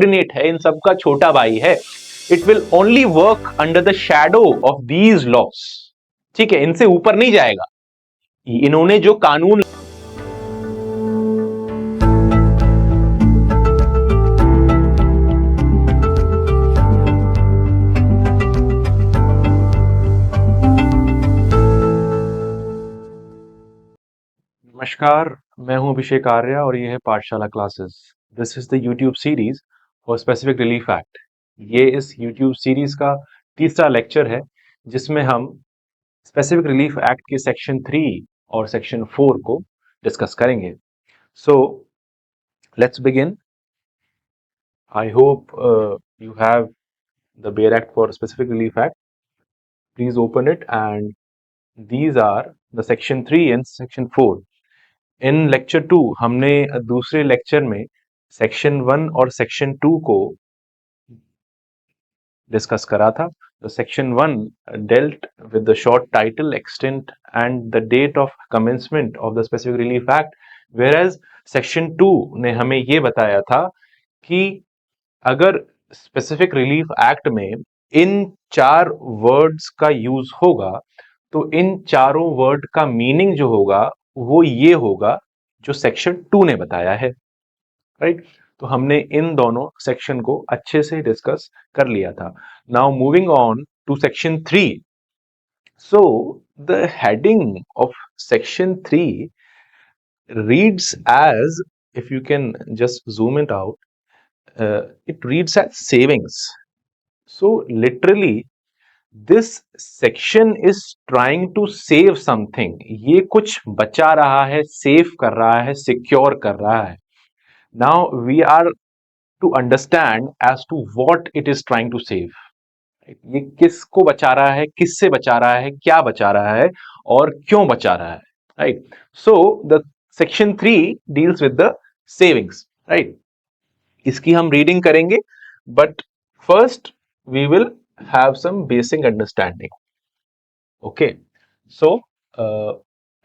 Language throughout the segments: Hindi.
subordinate है, इन सबका छोटा भाई है. It will only work under the shadow of these laws. ठीक है, इनसे ऊपर नहीं जाएगा. इन्होंने जो कानून नमस्कार, मैं हूं अभिषेक आर्य और ये है पाठशाला classes. This is the YouTube series for specific relief act. ये इस यूट्यूब सीरीज का तीसरा लेक्चर है जिसमें हम स्पेसिफिक रिलीफ एक्ट के सेक्शन 3 और सेक्शन 4 को डिस्कस करेंगे. So let's begin. I hope you have the bare act for specific relief act. Please open it and these are the section 3 and section 4. In lecture 2 हमने दूसरे लेक्चर में सेक्शन 1 और सेक्शन 2 को डिस्कस करा था. Section 1 dealt with the short title, extent and the date of commencement of the specific relief act, whereas section 2 ने हमें ये बताया था कि अगर स्पेसिफिक रिलीफ एक्ट में इन 4 वर्ड्स का यूज होगा तो इन चारों वर्ड का मीनिंग जो होगा वो ये होगा जो सेक्शन 2 ने बताया है. राइट, तो हमने इन दोनों सेक्शन को अच्छे से डिस्कस कर लिया था. Now moving on to section 3. So the heading of section 3 reads as, if you can just zoom it out, it reads as savings. So literally this section is trying to save something. ये कुछ बचा रहा है, सेव कर रहा है, सिक्योर कर रहा है. Now we are to understand as to what it is trying to save. ये किसको बचा रहा है, किससे बचा रहा है, क्या बचा रहा है और क्यों बचा रहा है. Right. So the section 3 deals with the savings. Right. इसकी हम रीडिंग करेंगे, but first we will have some basic understanding. Okay, so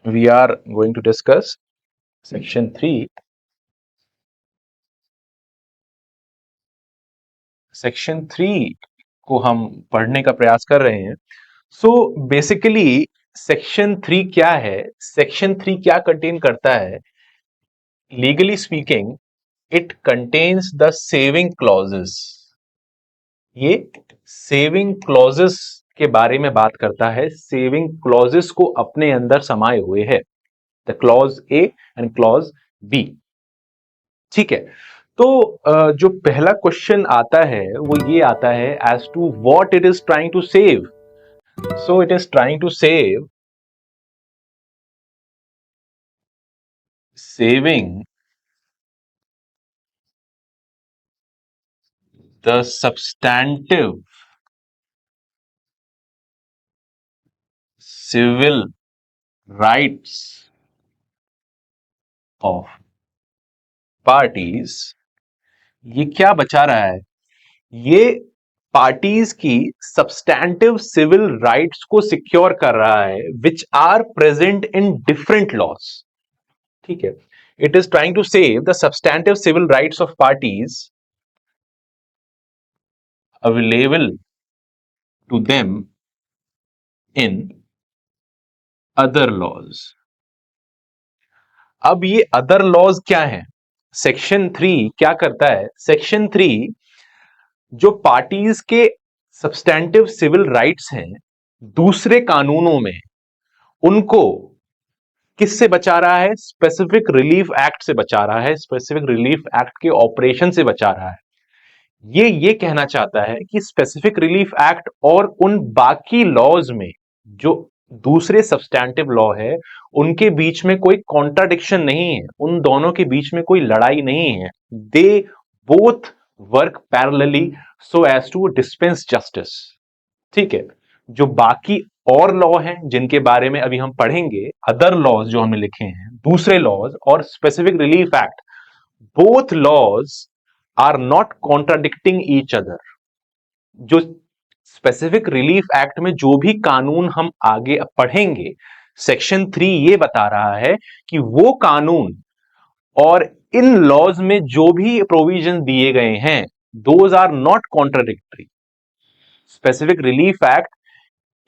we are going to discuss section 3. Section 3 को हम पढ़ने का प्रयास कर रहे हैं. सो बेसिकली सेक्शन 3 क्या है, सेक्शन 3 क्या कंटेन करता है? Legally speaking it contains the saving clauses. ये सेविंग क्लॉजेस के बारे में बात करता है. सेविंग क्लॉजेस को अपने अंदर समाये हुए है, the clause A and clause B. ठीक है, तो जो पहला क्वेश्चन आता है वो ये आता है as to what it is trying to save. So it is trying to saving the substantive civil rights of parties. ये क्या बचा रहा है? ये पार्टीज की सब्सटैंटिव सिविल राइट्स को सिक्योर कर रहा है which are present in different laws. ठीक है, it is trying to save the substantive civil rights of parties available to them in other laws. अब ये अदर लॉज क्या है? सेक्शन 3 क्या करता है? सेक्शन 3 जो पार्टीज के सब्सटैंटिव सिविल राइट्स हैं दूसरे कानूनों में, उनको किससे बचा रहा है? स्पेसिफिक रिलीफ एक्ट से बचा रहा है, स्पेसिफिक रिलीफ एक्ट के ऑपरेशन से बचा रहा है. ये कहना चाहता है कि स्पेसिफिक रिलीफ एक्ट और उन बाकी लॉज में जो दूसरे सब्सटैंटिव लॉ है उनके बीच में कोई कॉन्ट्राडिक्शन नहीं है, उन दोनों के बीच में कोई लड़ाई नहीं है. They both work parallelly so as to dispense justice. ठीक है, जो बाकी और लॉ हैं जिनके बारे में अभी हम पढ़ेंगे, अदर लॉज जो हमने लिखे हैं, दूसरे लॉज और specific relief act, both laws are not contradicting each other. जो स्पेसिफिक रिलीफ एक्ट में जो भी कानून हम आगे पढ़ेंगे, सेक्शन 3 ये बता रहा है कि वो कानून और इन लॉज में जो भी प्रोविजन दिए गए हैं those are not contradictory. Specific relief act,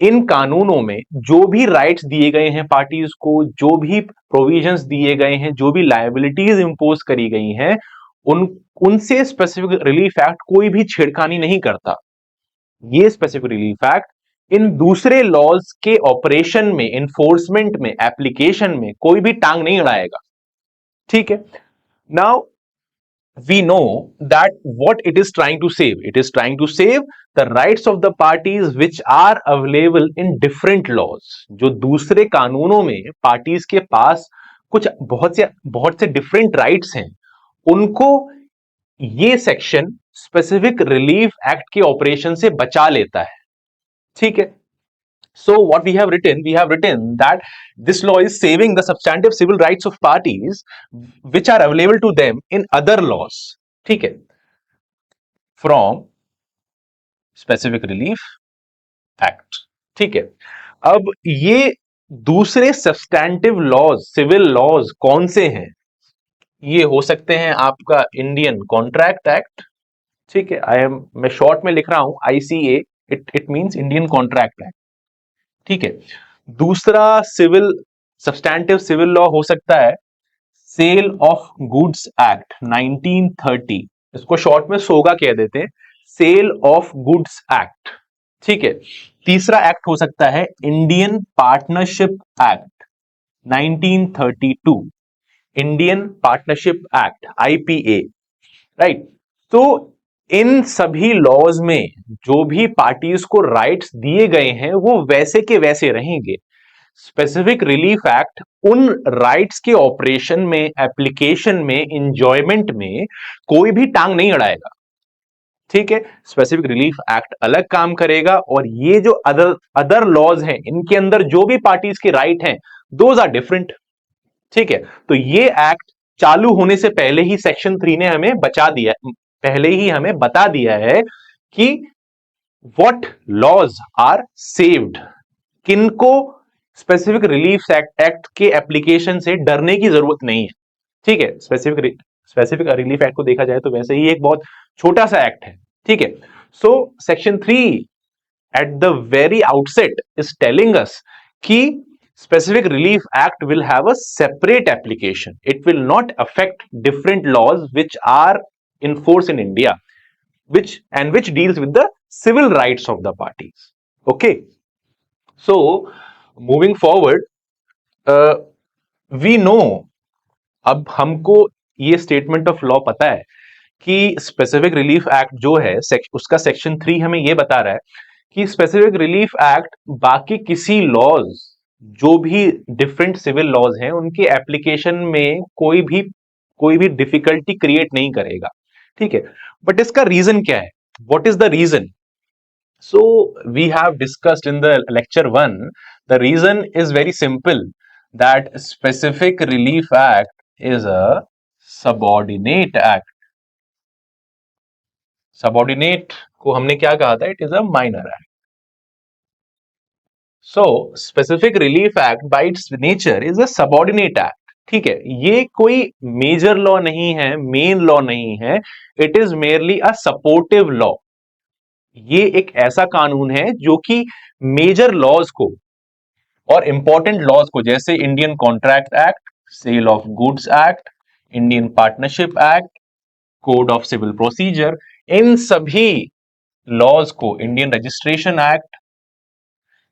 इन कानूनों में जो भी राइट्स दिए गए हैं पार्टीज को, जो भी प्रोविजंस दिए गए हैं, जो भी लायबिलिटीज इंपोज करी गई हैं, उनसे स्पेसिफिक रिलीफ एक्ट कोई भी छेड़खानी नहीं करता। ये स्पेसिफिक रिलीफ एक्ट इन दूसरे लॉज के ऑपरेशन में, इन्फोर्समेंट में, एप्लीकेशन में कोई भी टांग नहीं अड़ाएगा। ठीक है, now we know that what it is trying to save. It is trying to save the rights of the parties which are available in different laws. जो दूसरे कानूनों में पार्टीज के पास कुछ बहुत से डिफरेंट राइट्स हैं, उनको ये सेक्शन स्पेसिफिक रिलीफ एक्ट के ऑपरेशन से बचा लेता है। ठीक है, so what we have written that this law is saving the substantive civil rights of parties which are available to them in other laws. ठीक है, from specific relief act. ठीक है, अब ये दूसरे सब्सटैंटिव लॉज, सिविल लॉज कौन से हैं? ये हो सकते हैं आपका इंडियन कॉन्ट्रैक्ट एक्ट। ठीक है, मैं शॉर्ट में लिख रहा हूं ICA, it means Indian contract act. ठीक है, दूसरा सिविल, सब्सटैंटिव सिविल लॉ हो सकता है सेल ऑफ गुड्स एक्ट 1930, इसको शॉर्ट में सोगा कह देते हैं, सेल ऑफ गुड्स एक्ट। ठीक है, तीसरा एक्ट हो सकता है Indian partnership act 1932, Indian partnership act IPA, right. तो इन सभी लॉज में जो भी पार्टीज को राइट्स दिए गए हैं वो वैसे के वैसे रहेंगे। स्पेसिफिक रिलीफ एक्ट उन राइट्स के ऑपरेशन में, एप्लीकेशन में, इंजॉयमेंट में कोई भी टांग नहीं अड़ाएगा। ठीक है, स्पेसिफिक रिलीफ एक्ट अलग काम करेगा, और ये जो अदर लॉज हैं, इनके अंदर जो भी पार्टीज के राइट हैं, दोज आर डिफरेंट। ठीक है, तो ये एक्ट चालू होने से पहले ही सेक्शन 3 ने हमें पहले ही हमें बता दिया है कि व्हाट लॉज आर सेव्ड, किनको स्पेसिफिक रिलीफ एक्ट के एप्लीकेशन से डरने की जरूरत नहीं है। ठीक है, स्पेसिफिक रिलीफ एक्ट को देखा जाए तो वैसे ही एक बहुत छोटा सा एक्ट है। ठीक है, so section 3 at the very outset is telling us कि specific relief act will have a separate application. It will not affect different laws which are in force in India, which deals with the civil rights of the parties. Okay, so moving forward, we know, अब हमको ये स्टेटमेंट ऑफ लॉ पता है कि स्पेसिफिक रिलीफ एक्ट जो है उसका सेक्शन 3 हमें ये बता रहा है कि स्पेसिफिक रिलीफ एक्ट बाकी किसी लॉज, जो भी डिफरेंट सिविल लॉज हैं, उनके एप्लीकेशन में कोई भी डिफिकल्टी क्रिएट नहीं करेगा। ठीक है, बट इसका रीजन क्या है? What is the reason? So we have discussed in the lecture 1, the reason is very simple, that specific relief act is a subordinate act. Subordinate को हमने क्या कहा था? It is a minor act. So specific relief act by its nature is a subordinate act. ठीक है, ये कोई मेजर लॉ नहीं है, मेन लॉ नहीं है, it is merely a supportive law. ये एक ऐसा कानून है जो कि मेजर लॉज को और इंपॉर्टेंट लॉज को, जैसे Indian contract act, sale of goods act, Indian partnership act, code of civil procedure, इन सभी लॉज को, इंडियन रजिस्ट्रेशन एक्ट,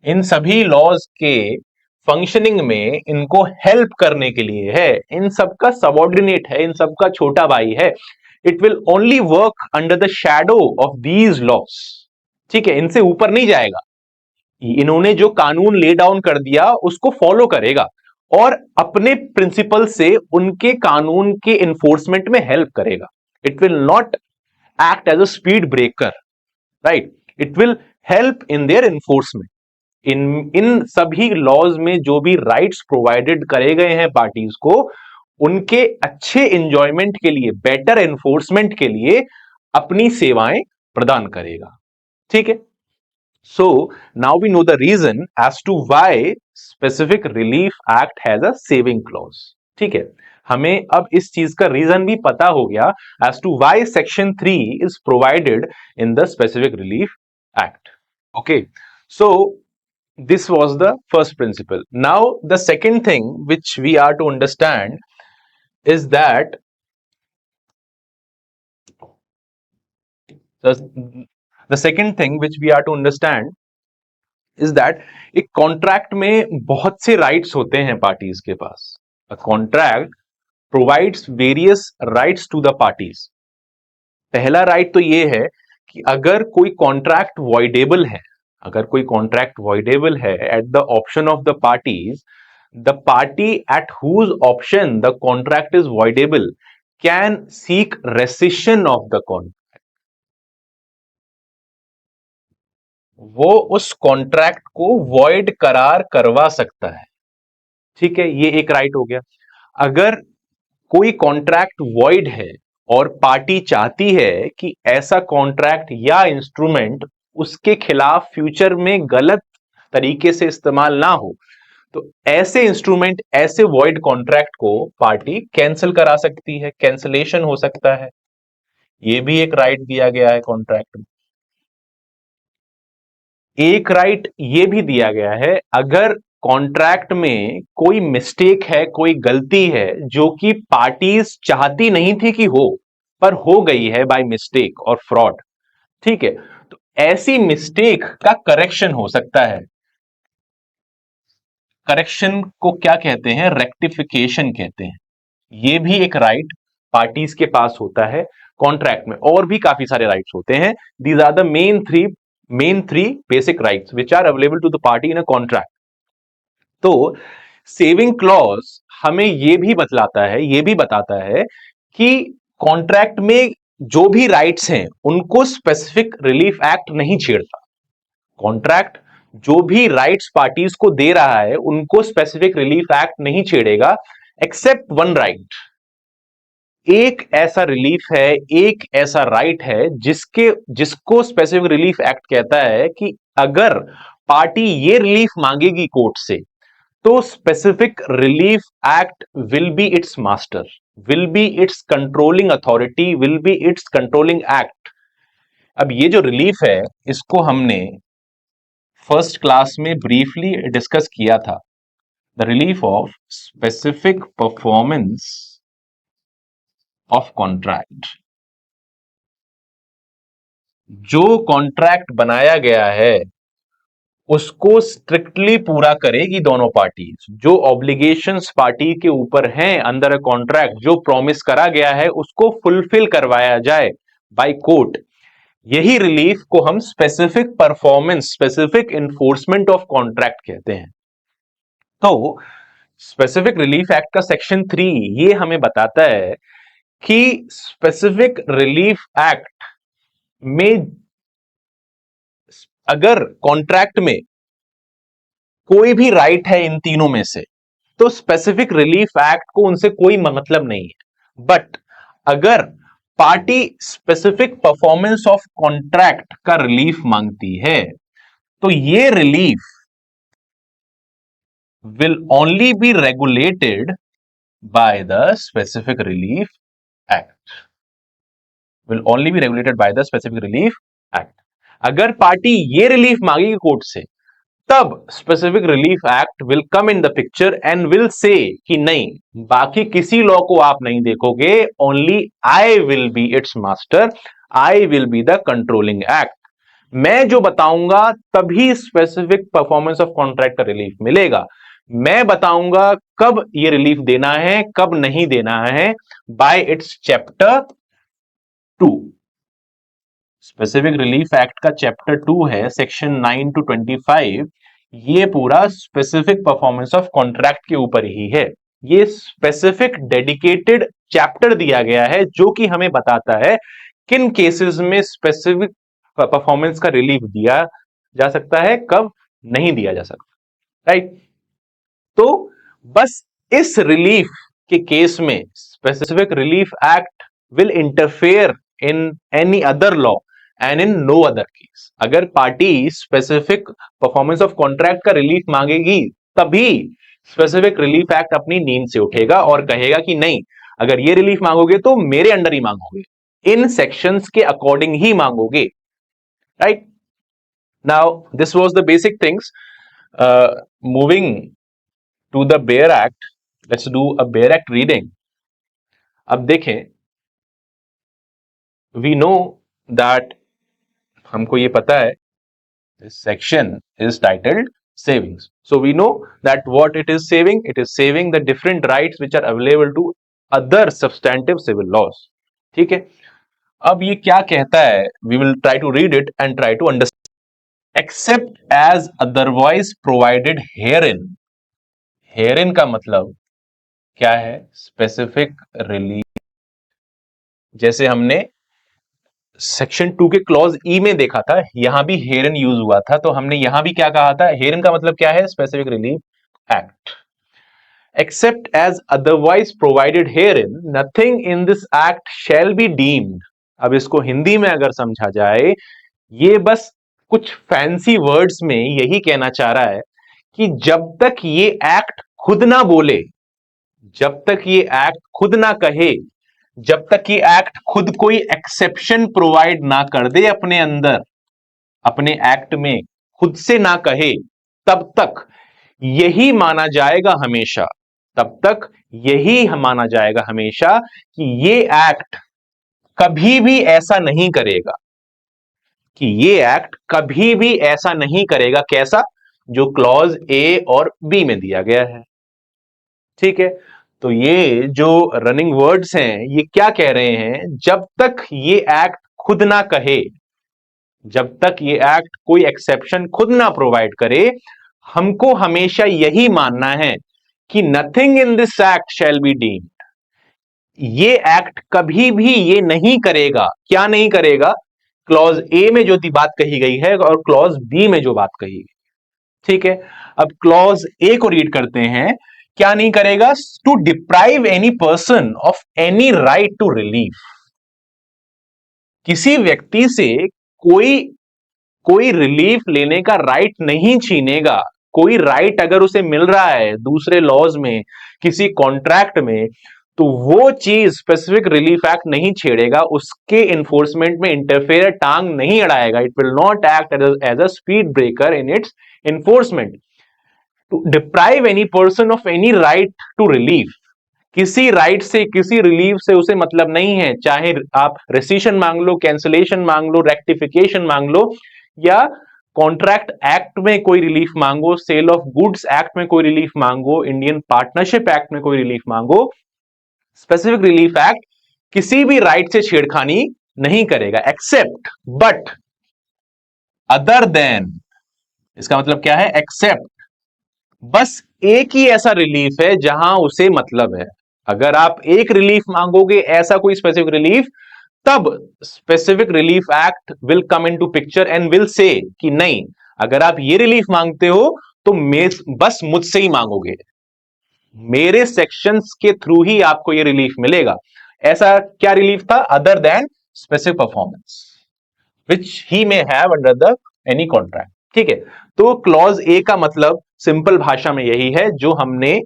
इन सभी लॉज के फंक्शनिंग में इनको हेल्प करने के लिए है। इन सबका सबऑर्डिनेट है, इन सबका छोटा भाई है। It will only work under the shadow of these laws. ठीक है, इनसे ऊपर नहीं जाएगा। इन्होंने जो कानून ले डाउन कर दिया उसको फॉलो करेगा और अपने प्रिंसिपल से उनके कानून के इन्फोर्समेंट में हेल्प करेगा। It will not act as a speed breaker, right? It will help in their enforcement. इन सभी लॉज में जो भी राइट्स प्रोवाइडेड करे गए हैं पार्टीज को, उनके अच्छे एंजॉयमेंट के लिए, बेटर एनफोर्समेंट के लिए अपनी सेवाएं प्रदान करेगा। ठीक है, so now we know the reason as to why specific relief act has a saving clause. ठीक है, हमें अब इस चीज का रीजन भी पता हो गया as to why section 3 is provided in the specific relief act. Okay, so this was the first principle. Now the second thing which we are to understand is that the second thing which we are to understand is that एक कॉन्ट्रैक्ट में बहुत से राइट्स होते हैं पार्टीज के पास. A contract provides various rights to the parties. पहला राइट तो ये है कि अगर कोई कॉन्ट्रैक्ट वॉइडेबल है, अगर कोई कॉन्ट्रैक्ट वॉइडेबल है at the option of the parties, the party at whose option the contract is voidable can seek rescission of the contract. वो उस कॉन्ट्रैक्ट को वॉइड करार करवा सकता है. ठीक है, ये एक राइट हो गया. अगर कोई कॉन्ट्रैक्ट वॉइड है और पार्टी चाहती है कि ऐसा कॉन्ट्रैक्ट या इंस्ट्रूमेंट उसके खिलाफ फ्यूचर में गलत तरीके से इस्तेमाल ना हो, तो ऐसे इंस्ट्रूमेंट, ऐसे वॉइड कॉन्ट्रैक्ट को पार्टी कैंसिल करा सकती है, कैंसिलेशन हो सकता है. ये भी एक राइट दिया गया है कॉन्ट्रैक्ट में. एक राइट ये भी दिया गया है, अगर कॉन्ट्रैक्ट में कोई मिस्टेक है, कोई गलती है जो कि पार्टीज चाहती नहीं थी कि हो, पर हो गई है बाय मिस्टेक और फ्रॉड. ठीक है, तो ऐसी मिस्टेक का करेक्शन हो सकता है. करेक्शन को क्या कहते हैं? रेक्टिफिकेशन कहते हैं. ये भी एक राइट पार्टीज के पास होता है कॉन्ट्रैक्ट में. और भी काफी सारे राइट्स होते हैं. These are the main three basic rights which are available to the party in a contract. तो सेविंग क्लॉज हमें यह भी बतलाता है, यह भी बताता है कि कॉन्ट्रैक्ट में जो भी राइट्स हैं उनको स्पेसिफिक रिलीफ एक्ट नहीं छेड़ता. कॉन्ट्रैक्ट जो भी राइट्स पार्टीज को दे रहा है उनको स्पेसिफिक रिलीफ एक्ट नहीं छेड़ेगा, एक्सेप्ट वन राइट. एक ऐसा रिलीफ है, एक ऐसा राइट है जिसको स्पेसिफिक रिलीफ एक्ट कहता है कि अगर पार्टी ये रिलीफ मांगेगी कोर्ट से, तो specific relief act will be it's master, will be it's controlling authority, will be it's controlling act. अब ये जो रिलीफ है इसको हमने फर्स्ट क्लास में ब्रीफली डिस्कस किया था. The relief of specific performance of contract. जो कॉन्ट्रैक्ट बनाया गया है उसको स्ट्रिक्टली पूरा करेगी दोनों पार्टीज. जो ऑब्लिगेशंस पार्टी के ऊपर हैं अंडर अ कॉन्ट्रैक्ट, जो प्रॉमिस करा गया है उसको फुलफिल करवाया जाए बाय कोर्ट. यही रिलीफ को हम specific performance, specific enforcement of contract कहते हैं. तो स्पेसिफिक रिलीफ एक्ट का सेक्शन 3 ये हमें बताता है कि स्पेसिफिक रिलीफ एक्ट में अगर कॉन्ट्रैक्ट में कोई भी राइट है इन तीनों में से, तो स्पेसिफिक रिलीफ एक्ट को उनसे कोई मतलब नहीं है. बट अगर party specific performance of contract का रिलीफ मांगती है, तो ये relief will only be regulated by the specific relief act. Will only be regulated by the specific relief act. अगर पार्टी ये रिलीफ मांगेगी कोर्ट से, तब specific relief act will come in the picture and will say कि नहीं, बाकी किसी लॉ को आप नहीं देखोगे, only I will be it's master, I will be the controlling act. मैं जो बताऊंगा तभी स्पेसिफिक परफॉर्मेंस ऑफ कॉन्ट्रैक्ट का रिलीफ मिलेगा. मैं बताऊंगा कब ये रिलीफ देना है, कब नहीं देना है, bye it's chapter 2. Specific relief act का चैप्टर 2 है, सेक्शन 9 to 25. ये पूरा स्पेसिफिक परफॉर्मेंस ऑफ कॉन्ट्रैक्ट के ऊपर ही है. ये स्पेसिफिक डेडिकेटेड चैप्टर दिया गया है जो कि हमें बताता है किन केसेस में स्पेसिफिक परफॉर्मेंस का रिलीफ दिया जा सकता है, कब नहीं दिया जा सकता. राइट. तो बस इस रिलीफ के केस में specific relief act will interfere in any other law and in no other case. अगर party specific performance of contract का रिलीफ मांगेगी तभी स्पेसिफिक रिलीफ एक्ट अपनी नींद से उठेगा और कहेगा कि नहीं, अगर ये रिलीफ मांगोगे तो मेरे अंडर ही मांगोगे, इन सेक्शंस के अकॉर्डिंग ही मांगोगे, right? Now this was the basic things. Moving to the bare act, let's do a bare act reading. अब देखें, वी नो दैट, हमको ये पता है, this section is titled savings. So we know that what it is saving. It is saving the different rights which are available to other substantive civil laws. ठीक है. अब ये क्या कहता है? We will try to read it and try to understand. Except as otherwise provided herein. Herein का मतलब क्या है? Specific relief. जैसे हमने सेक्शन 2 के क्लॉज ई में देखा था, यहां भी हेरन यूज हुआ था, तो हमने यहां भी क्या कहा था? हेरन का मतलब क्या है? Specific relief act. Except as otherwise provided herein, nothing in this act shall be deemed. अब इसको हिंदी में अगर समझा जाए, ये बस कुछ फैंसी वर्ड्स में यही कहना चाह रहा है कि जब तक ये एक्ट खुद ना बोले, जब तक ये एक्ट खुद ना कहे, जब तक ये एक्ट खुद कोई एक्सेप्शन प्रोवाइड ना कर दे अपने अंदर, अपने एक्ट में खुद से ना कहे, तब तक यही माना जाएगा हमेशा, तब तक यही माना जाएगा हमेशा कि ये एक्ट कभी भी ऐसा नहीं करेगा, कि ये एक्ट कभी भी ऐसा नहीं करेगा. कैसा? जो क्लॉज ए और बी में दिया गया है. ठीक है. तो ये जो रनिंग वर्ड्स हैं, ये क्या कह रहे हैं? जब तक ये एक्ट खुद ना कहे, जब तक ये एक्ट कोई एक्सेप्शन खुद ना प्रोवाइड करे, हमको हमेशा यही मानना है कि nothing in this act shall be deemed. ये एक्ट कभी भी ये नहीं करेगा. क्या नहीं करेगा? क्लॉज ए में जो बात कही गई है और क्लॉज बी में जो बात कही गई. ठीक है. अब क्लॉज ए को रीड करते हैं. क्या नहीं करेगा? To deprive any person of any right to relief. किसी व्यक्ति से कोई कोई रिलीफ लेने का राइट नहीं छीनेगा. कोई राइट अगर उसे मिल रहा है दूसरे लॉज में, किसी कॉन्ट्रैक्ट में, तो वो चीज स्पेसिफिक रिलीफ एक्ट नहीं छेड़ेगा, उसके इन्फोर्समेंट में इंटरफेयर टांग नहीं अड़ाएगा. It will not act as a speed breaker in its enforcement. To deprive any person of any right to relief. किसी राइट से, किसी रिलीफ से उसे मतलब नहीं है, चाहे आप रेसिशन मांग लो, कैंसिलेशन मांग लो, रेक्टिफिकेशन मांग लो, या कॉन्ट्रैक्ट एक्ट में कोई रिलीफ मांगो, सेल ऑफ गुड्स एक्ट में कोई रिलीफ मांगो, इंडियन पार्टनरशिप एक्ट में कोई रिलीफ मांगो. स्पेसिफिक रिलीफ एक्ट किसी भी राइट से छेड़खानी नहीं करेगा. Except, but, other than. इसका मतलब क्या है? एक्सेप्ट, बस एक ही ऐसा रिलीफ है जहां उसे मतलब है. अगर आप एक रिलीफ मांगोगे, ऐसा कोई स्पेसिफिक रिलीफ, तब specific relief act will come into picture and will say कि नहीं, अगर आप ये रिलीफ मांगते हो तो बस मुझसे ही मांगोगे, मेरे सेक्शंस के थ्रू ही आपको ये रिलीफ मिलेगा. ऐसा क्या रिलीफ था? Other than specific performance which he may have under the any contract. ठीक है. तो क्लॉज ए का मतलब सिंपल भाषा में यही है जो हमने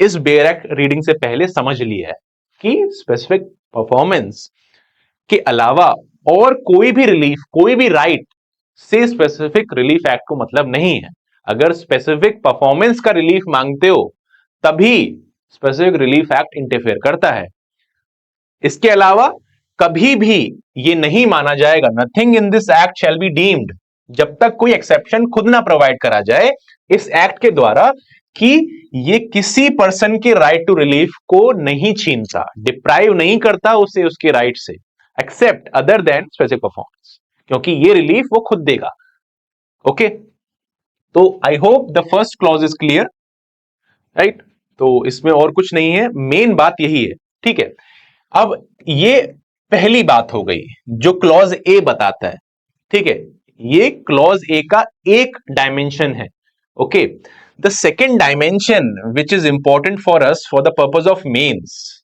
इस बेयर एक्ट रीडिंग से पहले समझ लिया है, कि स्पेसिफिक परफॉर्मेंस के अलावा और कोई भी रिलीफ, कोई भी राइट से स्पेसिफिक रिलीफ एक्ट को मतलब नहीं है. अगर स्पेसिफिक परफॉर्मेंस का रिलीफ मांगते हो, तभी स्पेसिफिक रिलीफ एक्ट इंटरफेयर करता है. इसके अलावा कभी भी ये नहीं माना जाएगा, nothing in this act shall be deemed, जब तक कोई एक्सेप्शन खुद ना प्रोवाइड करा जाए इस एक्ट के द्वारा, कि ये किसी पर्सन के राइट टू रिलीफ को नहीं छीनता, डिप्राइव नहीं करता उसे उसके राइट से, except other than specific performance, क्योंकि ये रिलीफ वो खुद देगा. ओके. तो I hope the first clause is clear, right? तो इसमें और कुछ नहीं है, मेन बात यही है. ठीक है. अब ये पहली बात हो गई जो क्लॉज ए बताता है. ठीक है. ये क्लॉज ए का एक डायमेंशन है. Okay. The second dimension which is important for us for the purpose of mains.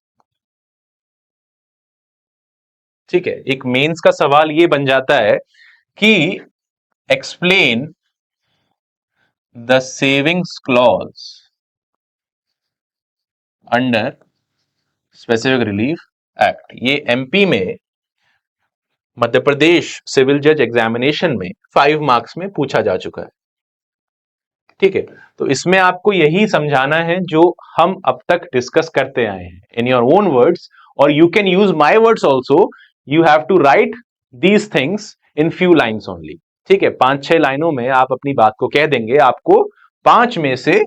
ठीक है. एक मेंस का सवाल ये बन जाता है कि explain the savings clause under specific relief act. ये एमपी में मध्य प्रदेश सिविल जज एग्जामिनेशन में 5 मार्क्स में पूछा जा चुका है। ठीक है, तो इसमें आपको यही समझाना है जो हम अब तक डिस्कस करते आए हैं इन योर ओन वर्ड्स, और you can use my words also. You have to write these things in few lines only. ठीक है, 5-6 लाइनों में आप अपनी बात को कह देंगे, आपको 5 में से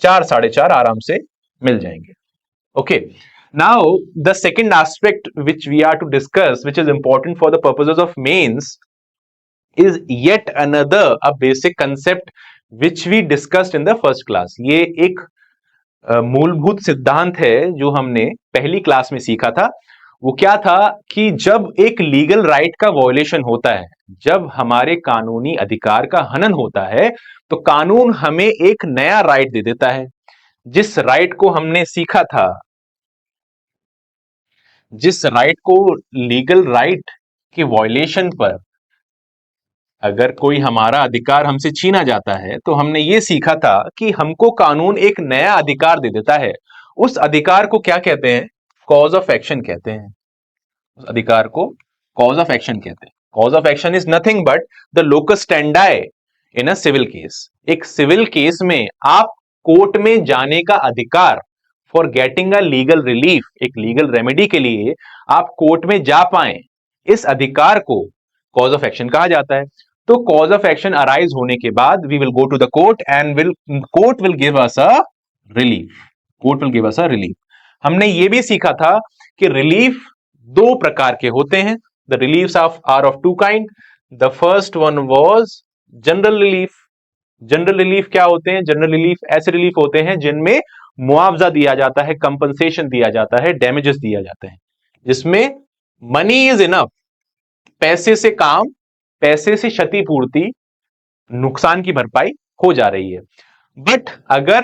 4 4.5 आराम से मिल जाएंगे। Okay, now the second aspect which we are to discuss, which is important for the purposes of mains, is yet another a basic concept which we discussed in the first class। ये एक मूलभूत सिद्धांत है जो हमने पहली क्लास में सीखा था। वो क्या था कि जब एक लीगल राइट का वॉयलेशन होता है, जब हमारे कानूनी अधिकार का हनन होता है, तो कानून हमें एक नया राइट दे देता है। जिस राइट को हमने सीखा था, जिस राइट को, लीगल राइट के वॉयलेशन पर अगर कोई हमारा अधिकार हमसे छीना जाता है, तो हमने ये सीखा था कि हमको कानून एक नया अधिकार दे देता है। उस अधिकार को क्या कहते हैं? कॉज ऑफ एक्शन कहते हैं। उस अधिकार को कॉज ऑफ एक्शन कहते हैं। Cause of action is nothing but the locus standi in a civil case. एक सिविल केस में आप कोर्ट में जाने का अधिकार, for getting a legal relief, एक लीगल रेमेडी के लिए आप कोर्ट में जा पाए, इस अधिकार को कॉज ऑफ एक्शन कहा जाता है। तो कॉज ऑफ एक्शन अराइज होने के बाद we will go to the court and court will give us a relief. Court will give us a relief. हमने ये भी सीखा था कि रिलीफ 2 प्रकार के होते हैं। The reliefs are of 2 kind. The first one was general relief. General relief क्या होते हैं? जनरल रिलीफ ऐसे रिलीफ होते हैं जिनमें मुआवजा दिया जाता है, कंपनसेशन दिया जाता है, डैमेजेस दिया जाते हैं, जिसमें मनी इज इनफ, पैसे से काम, पैसे से क्षतिपूर्ति, नुकसान की भरपाई हो जा रही है। बट अगर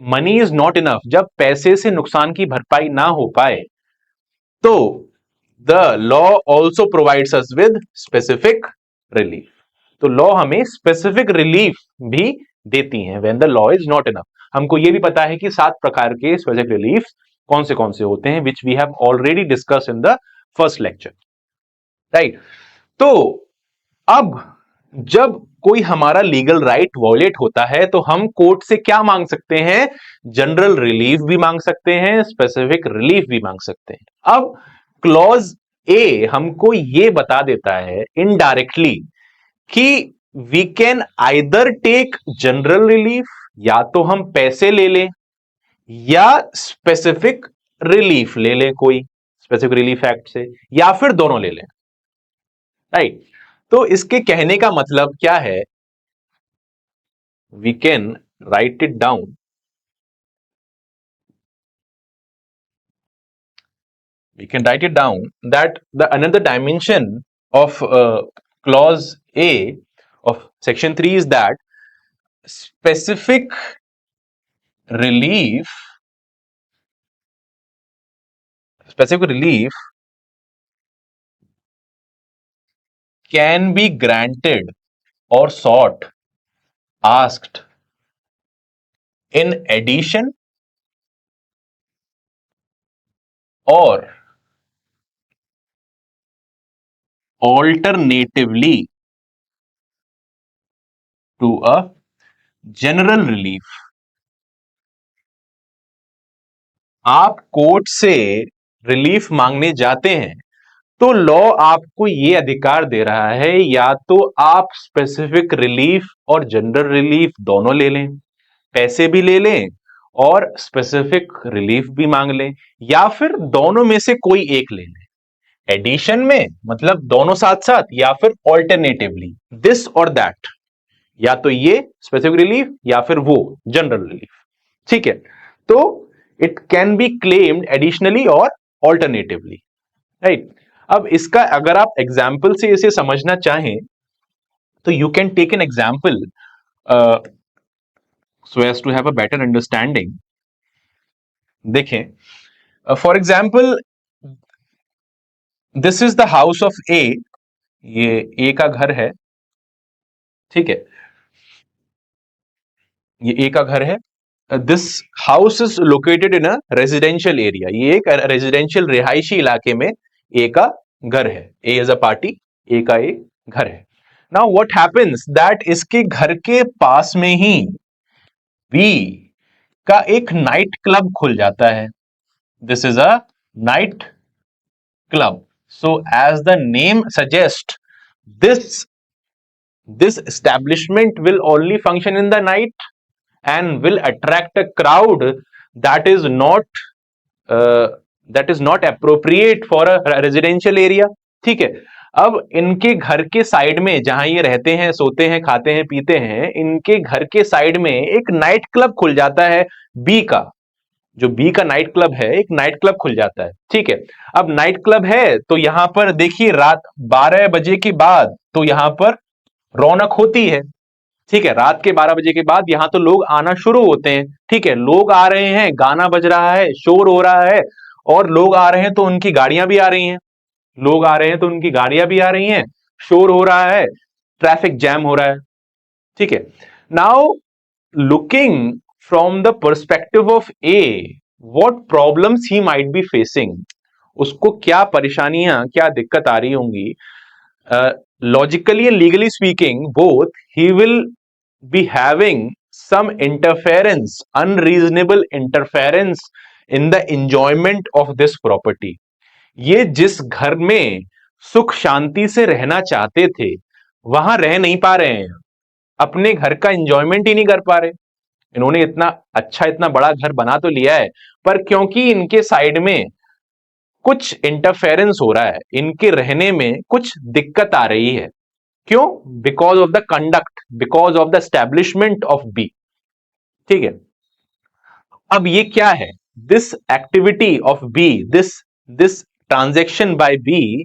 मनी इज नॉट इनफ, जब पैसे से नुकसान की भरपाई ना हो पाए, तो the law also provides us with specific relief. तो लॉ हमें स्पेसिफिक रिलीफ भी देती हैं when the law is not enough. हमको यह भी पता है कि 7 प्रकार के स्पेसिफिक रिलीफ कौन से होते हैं, which we have already discuss in the first lecture, right. तो अब जब कोई हमारा लीगल राइट वॉयलेट होता है, तो हम कोर्ट से क्या मांग सकते हैं? जनरल रिलीफ भी मांग सकते हैं, स्पेसिफिक रिलीफ भी मांग सकते हैं। अब क्लॉज ए हमको यह बता देता है इनडायरेक्टली कि we can either take general relief, या तो हम पैसे ले लें या स्पेसिफिक रिलीफ ले लें, कोई स्पेसिफिक रिलीफ एक्ट से, या फिर दोनों ले लें, राइट। तो इसके कहने का मतलब क्या है? We can write it down, we can write it down that the another dimension of clause A of section 3 is that specific relief, specific relief can be granted or sought, asked in addition or alternatively to a general relief। आप कोर्ट से रिलीफ मांगने जाते हैं, तो लॉ आपको यह अधिकार दे रहा है, या तो आप स्पेसिफिक रिलीफ और जनरल रिलीफ दोनों ले लें, पैसे भी ले लें और स्पेसिफिक रिलीफ भी मांग लें, या फिर दोनों में से कोई एक ले लें। एडिशन में मतलब दोनों साथ साथ, या फिर ऑल्टरनेटिवली दिस और दैट, या तो ये स्पेसिफिक रिलीफ या फिर वो जनरल रिलीफ। ठीक है, तो it can be claimed additionally और ऑल्टरनेटिवली, राइट। अब इसका अगर आप एग्जाम्पल से इसे समझना चाहें, तो you can take an example so as to have a better understanding. देखें, for example this is the house of A. ये ए का घर है, ठीक है, ये ए का घर है। This house is located in a residential area, ये एक रेजिडेंशियल रिहायशी इलाके में ए का घर है, ए इज अ पार्टी, ए का एक घर है। नाउ व्हाट हैपेंस दैट इसके घर के पास में ही बी का एक नाइट क्लब खुल जाता है। This is a night club, so as the name suggest, this this establishment will only function in the night and will attract a crowd that is not uh, that is not appropriate for a residential area। ठीक है, अब इनके घर के साइड में जहां ये रहते हैं, सोते हैं, खाते हैं, पीते हैं, इनके घर के साइड में एक नाइट क्लब खुल जाता है बी का। जो बी का नाइट क्लब है, एक नाइट क्लब खुल जाता है। ठीक है, अब नाइट क्लब है तो यहां पर देखिए रात 12 बजे के बाद तो यहां पर रौनक होती है। ठीक है, रात के 12 बजे के बाद यहां तो लोग आना शुरू होते हैं। ठीक है, लोग आ रहे हैं, गाना बज रहा है, शोर हो रहा है, और लोग आ रहे हैं तो उनकी गाड़ियां भी आ रही हैं। लोग आ रहे हैं तो उनकी गाड़ियां भी आ रही हैं, शोर हो रहा है, ट्रैफिक जैम हो रहा है। ठीक है, now looking from the perspective of A, what problems he might be facing, उसको क्या परेशानियां, क्या दिक्कत आ रही होंगी। Logically and legally speaking both, he will be having some interference, unreasonable interference in the enjoyment of this property। ये जिस घर में सुख शांति से रहना चाहते थे वहां रह नहीं पा रहे हैं, अपने घर का एंजॉयमेंट ही नहीं कर पा रहे। इन्होंने इतना अच्छा, इतना बड़ा घर बना तो लिया है, पर क्योंकि इनके साइड में कुछ इंटरफेरेंस हो रहा है, इनके रहने में कुछ दिक्कत आ रही है। क्यों? Because of the conduct, because of the establishment of B. ठीक है, अब ये क्या है? This activity of B, this transaction by B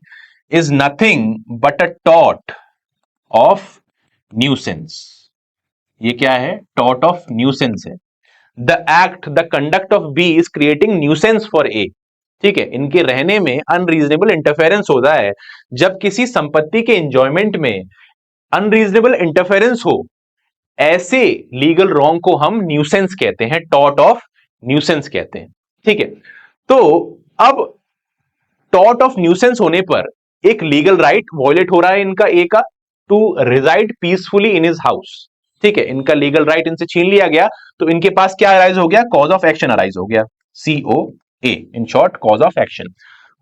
is nothing but a टॉट ऑफ न्यूसेंस। ये क्या है? टॉट ऑफ न्यूसेंस है। The act, the conduct of B is creating nuisance for A. ठीक है, इनके रहने में अनरीजनेबल इंटरफेरेंस होता है। जब किसी संपत्ति के एंजॉयमेंट में अनरीजनेबल इंटरफेरेंस हो, ऐसे लीगल रॉन्ग को हम न्यूसेंस कहते हैं, टॉट ऑफ न्यूसेंस कहते हैं। ठीक है, तो अब टॉट ऑफ न्यूसेंस होने पर एक लीगल राइट वॉयलेट हो रहा है इनका, ए का, to reside peacefully in his house. ठीक है, इनका लीगल राइट इनसे छीन लिया गया, तो इनके पास क्या अराइज हो गया? कॉज ऑफ एक्शन अराइज हो गया, COA, in short cause of action.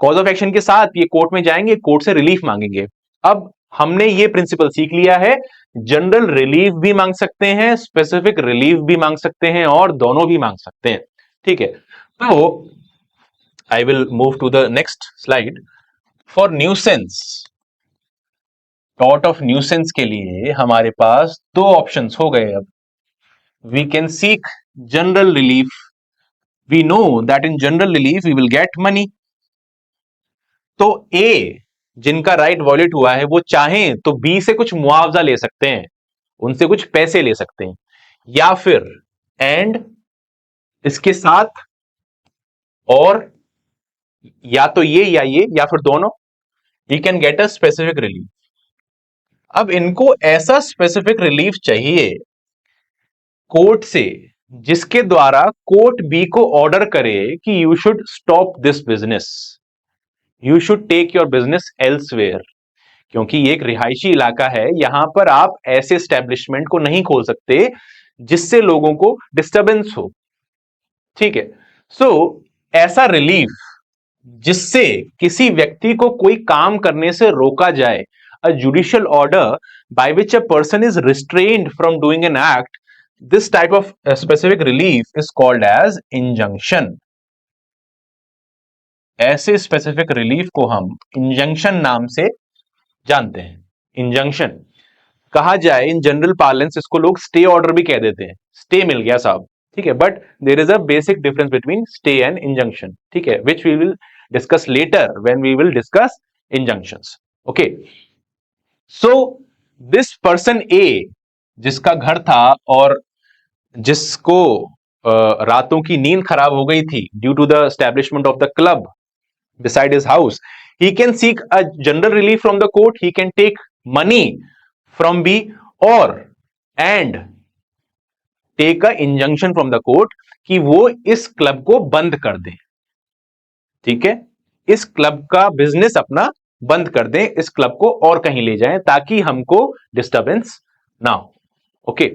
Cause of action के साथ ये कोर्ट में जाएंगे, कोर्ट से रिलीफ मांगेंगे। अब हमने ये प्रिंसिपल सीख लिया है, जनरल रिलीफ भी मांग सकते हैं, स्पेसिफिक रिलीफ भी मांग सकते हैं, और दोनों भी मांग सकते हैं। ठीक है, तो I will move to the next slide. For nuisance, टॉट ऑफ न्यूसेंस के लिए हमारे पास दो ऑप्शंस हो गए। अब we can seek general relief. We know that in general relief we will get money. तो ए, जिनका राइट वॉयलेट हुआ है, वो चाहें तो बी से कुछ मुआवजा ले सकते हैं, उनसे कुछ पैसे ले सकते हैं, या फिर एंड इसके साथ, और या तो ये या फिर दोनों, he can get a specific relief. अब इनको ऐसा स्पेसिफिक रिलीफ चाहिए कोर्ट से जिसके द्वारा कोर्ट बी को ऑर्डर करे कि you should stop this business, you should take your business elsewhere. क्योंकि ये एक रिहायशी इलाका है, यहां पर आप ऐसे एस्टेब्लिशमेंट को नहीं खोल सकते जिससे लोगों को डिस्टरबेंस हो। ठीक है, सो ऐसा रिलीफ जिससे किसी व्यक्ति को कोई काम करने से रोका जाए, a judicial order by which a person is restrained from doing an act, this type of specific relief is called as injunction. ऐसे स्पेसिफिक रिलीफ को हम इंजंक्शन नाम से जानते हैं। इंजंक्शन कहा जाए इन जनरल पार्लेंस, इसको लोग स्टे ऑर्डर भी कह देते हैं, स्टे मिल गया साहब। ठीक है, but there is a basic difference between stay and injunction. ठीक है, which we will discuss later when we will discuss injunctions. Okay, so this person A, जिसका घर था और जिसको रातों की नींद खराब हो गई थी due to the establishment of the club beside his house, he can seek a general relief from the court, he can take money from B, or and take a injunction from the court कि वो इस क्लब को बंद कर दें, ठीक है, इस क्लब का बिजनेस अपना बंद कर दें, इस क्लब को और कहीं ले जाएं ताकि हमको डिस्टरबेंस ना हो। ओके,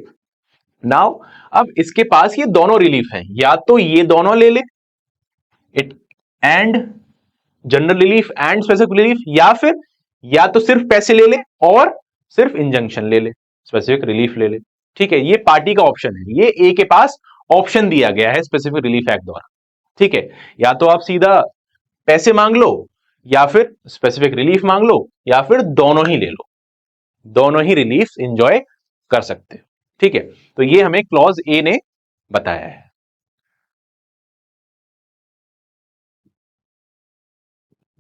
नाउ अब इसके पास ये दोनों रिलीफ हैं, या तो ये दोनों ले ले, it and general relief and specific relief, या फिर या तो सिर्फ पैसे ले ले और सिर्फ इंजंक्शन ले ले, स्पेसिफिक रिलीफ ले ले। ठीक है, ये पार्टी का ऑप्शन है, ये ए के पास ऑप्शन दिया गया है स्पेसिफिक रिलीफ एक्ट द्वारा। ठीक है, या तो आप सीधा पैसे मांग लो, या फिर स्पेसिफिक रिलीफ मांग लो, या फिर दोनों ही ले लो, दोनों ही रिलीफ एंजॉय कर सकते हो। ठीक है, तो ये हमें क्लॉज ए ने बताया है।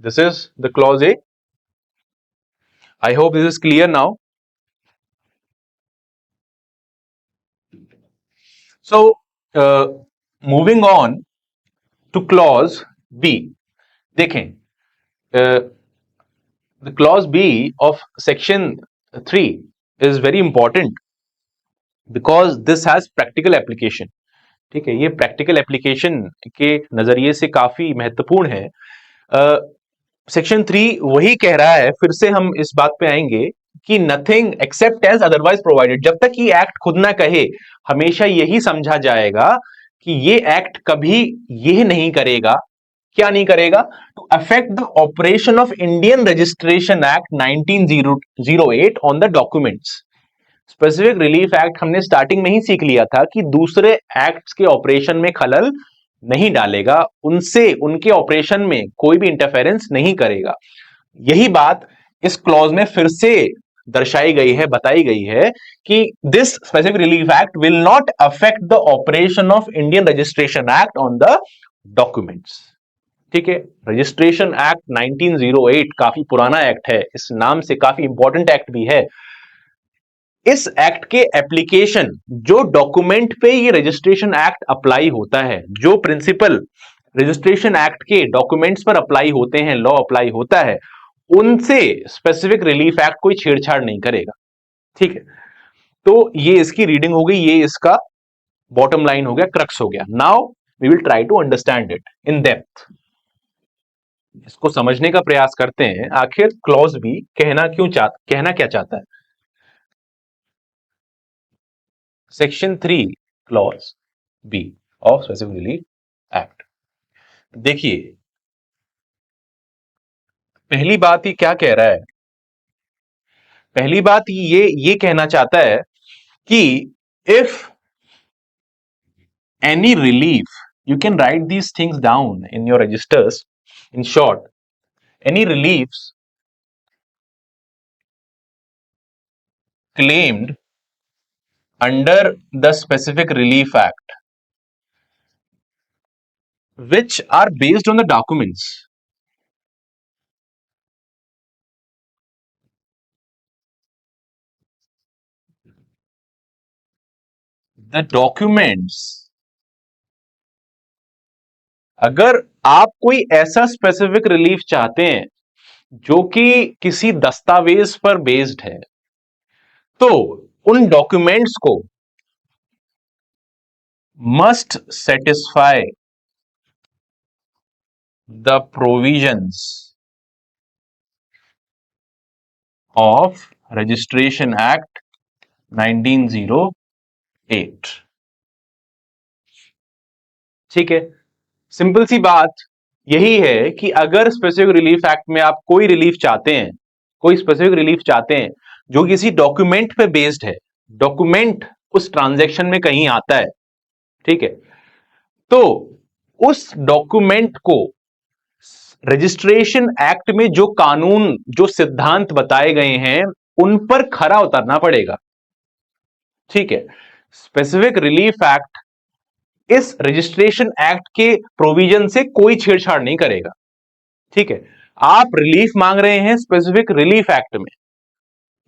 This is the clause A. I hope this is clear now. So, moving on to clause B. देखें, the clause B of section 3 is very important because this has practical application. ठीक है, ये practical application के नजरिए से काफी महत्वपूर्ण है। सेक्शन 3 वही कह रहा है, फिर से हम इस बात पे आएंगे कि nothing except as otherwise provided. जब तक ये एक्ट खुद ना कहे, हमेशा यही समझा जाएगा कि ये एक्ट कभी ये नहीं करेगा, क्या नहीं करेगा, to affect the operation of Indian registration act 1908 on the documents. Specific relief act हमने स्टार्टिंग में ही सीख लिया था कि दूसरे एक्ट्स के ऑपरेशन में खलल नहीं डालेगा, उनसे उनके ऑपरेशन में कोई भी इंटरफेरेंस नहीं करेगा। यही बात इस क्लॉज में फिर से दर्शाई गई है, बताई गई है कि this specific relief act will not affect the operation of Indian registration act on the documents. ठीक है, रजिस्ट्रेशन एक्ट 1908 काफी पुराना एक्ट है, इस नाम से काफी इंपॉर्टेंट एक्ट भी है। इस एक्ट के एप्लीकेशन, जो डॉक्यूमेंट पे ये रजिस्ट्रेशन एक्ट अप्लाई होता है, जो प्रिंसिपल रजिस्ट्रेशन एक्ट के डॉक्यूमेंट्स पर अप्लाई होते हैं, लॉ अप्लाई होता है, उनसे स्पेसिफिक रिलीफ एक्ट कोई छेड़छाड़ नहीं करेगा। ठीक है, तो ये इसकी रीडिंग हो गई, ये इसका बॉटम लाइन हो गया, क्रक्स हो गया। Now we will try to understand it in depth. इसको समझने का प्रयास करते हैं, आखिर क्लॉज भी कहना क्या चाहता है। Section 3 clause B of specific relief act. देखिए, पहली बात ये क्या कह रहा है, पहली बात ये कहना चाहता है कि if any relief, you can write these things down in your registers, in short, any relief claimed under the specific relief act which are based on the documents, the documents, अगर आप कोई ऐसा स्पेसिफिक रिलीफ चाहते हैं जो कि किसी दस्तावेज पर बेस्ड है, तो उन डॉक्यूमेंट्स को must satisfy the provisions of registration act 1908। ठीक है, सिंपल सी बात यही है कि अगर स्पेसिफिक रिलीफ एक्ट में आप कोई रिलीफ चाहते हैं, कोई स्पेसिफिक रिलीफ चाहते हैं जो किसी डॉक्यूमेंट पे बेस्ड है, डॉक्यूमेंट उस ट्रांजैक्शन में कहीं आता है, ठीक है, तो उस डॉक्यूमेंट को रजिस्ट्रेशन एक्ट में जो कानून, जो सिद्धांत बताए गए हैं, उन पर खरा उतरना पड़ेगा। ठीक है, स्पेसिफिक रिलीफ एक्ट इस रजिस्ट्रेशन एक्ट के प्रोविजन से कोई छेड़छाड़ नहीं करेगा। ठीक है, आप रिलीफ मांग रहे हैं स्पेसिफिक रिलीफ एक्ट में,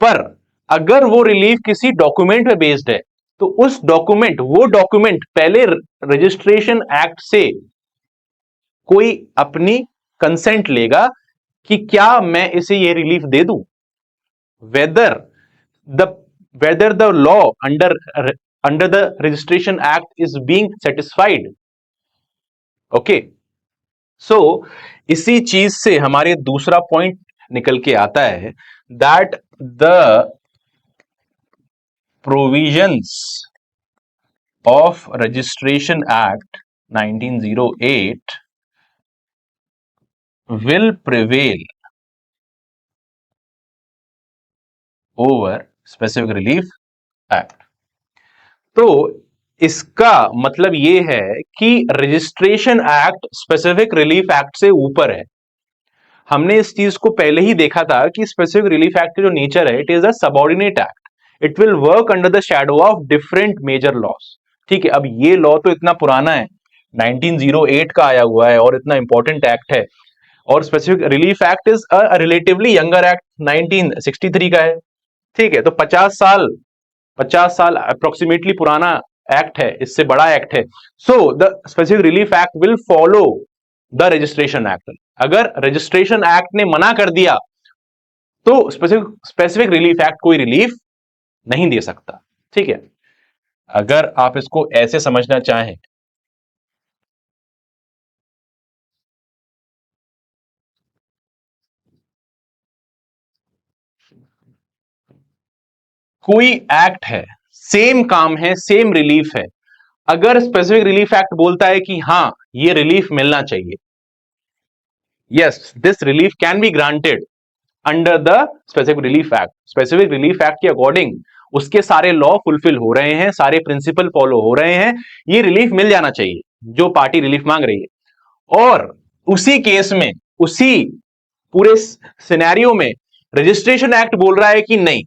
पर अगर वो रिलीफ किसी डॉक्यूमेंट पे बेस्ड है, तो उस डॉक्यूमेंट, वो डॉक्यूमेंट पहले रजिस्ट्रेशन एक्ट से कोई अपनी कंसेंट लेगा कि क्या मैं इसे ये रिलीफ दे दूं, whether the law under under the registration act is being satisfied. Okay, so इसी चीज से हमारे दूसरा पॉइंट निकल के आता है that the provisions of registration act 1908 will prevail over specific relief act. तो इसका मतलब ये है कि registration act specific relief act से ऊपर है। हमने इस चीज को पहले ही देखा था कि स्पेसिफिक रिलीफ एक्ट का जो नेचर है, it is a subordinate act, it will work under the shadow of different major laws. ठीक है, अब ये लॉ तो इतना पुराना है, 1908 का आया हुआ है और इतना इंपॉर्टेंट एक्ट है, और specific relief act is a relatively younger act, 1963 का है। ठीक है, तो 50 साल अप्रोक्सीमेटली पुराना एक्ट है, इससे बड़ा एक्ट है। So the specific relief act will follow the registration act. अगर रजिस्ट्रेशन एक्ट ने मना कर दिया तो स्पेसिफिक रिलीफ एक्ट कोई रिलीफ नहीं दे सकता। ठीक है, अगर आप इसको ऐसे समझना चाहें, कोई एक्ट है, सेम काम है, सेम रिलीफ है, अगर स्पेसिफिक रिलीफ एक्ट बोलता है कि हां ये रिलीफ मिलना चाहिए, yes this relief can be granted under the specific relief act, specific relief act के अकॉर्डिंग उसके सारे लॉ फुलफिल हो रहे हैं, सारे प्रिंसिपल फॉलो हो रहे हैं, ये रिलीफ मिल जाना चाहिए जो पार्टी रिलीफ मांग रही है। और उसी केस में, उसी पूरे सिनेरियो में रजिस्ट्रेशन एक्ट बोल रहा है कि नहीं,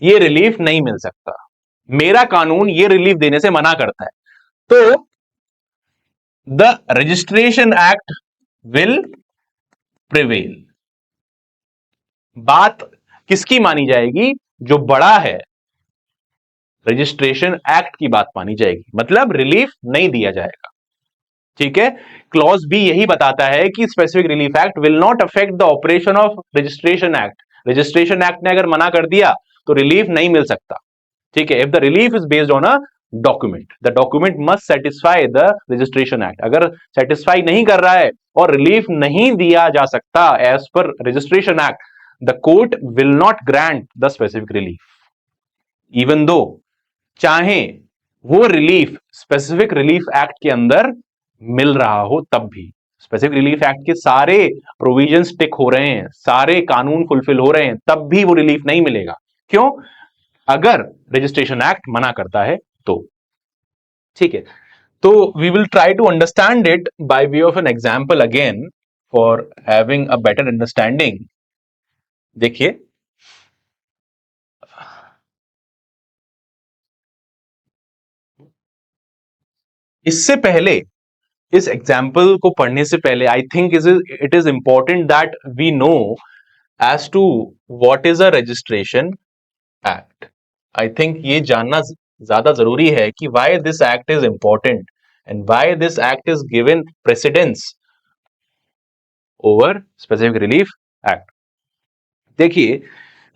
ये रिलीफ नहीं मिल सकता, मेरा कानून ये रिलीफ देने से मना करता है, तो the registration act will prevail. बात किसकी मानी जाएगी? जो बड़ा है, रजिस्ट्रेशन एक्ट की बात मानी जाएगी, मतलब रिलीफ नहीं दिया जाएगा। ठीक है, क्लॉज बी यही बताता है कि specific relief act will not affect the operation of registration act. Registration act ने अगर मना कर दिया तो रिलीफ नहीं मिल सकता। ठीक है, if the relief is based on a document, the document must satisfy the registration act. अगर सेटिस्फाई नहीं कर रहा है और रिलीफ नहीं दिया जा सकता as per registration act, the court will not grant the specific relief, even though चाहे वो रिलीफ स्पेसिफिक रिलीफ एक्ट के अंदर मिल रहा हो तब भी। स्पेसिफिक रिलीफ एक्ट के सारे प्रोविजंस टिक हो रहे हैं, सारे कानून फुलफिल हो रहे हैं, तब भी वो रिलीफ नहीं मिलेगा। क्यों? अगर रजिस्ट्रेशन एक्ट मना करता है तो। ठीक है, तो we will try to understand it by way of an example again for having a better understanding. देखिए, इससे पहले, इस एग्जाम्पल को पढ़ने से पहले I think it is important that we know as to what is a registration act. I think ये जानना ज्यादा जरूरी है कि why this act is important and why this act is given precedence over specific relief act. देखिए,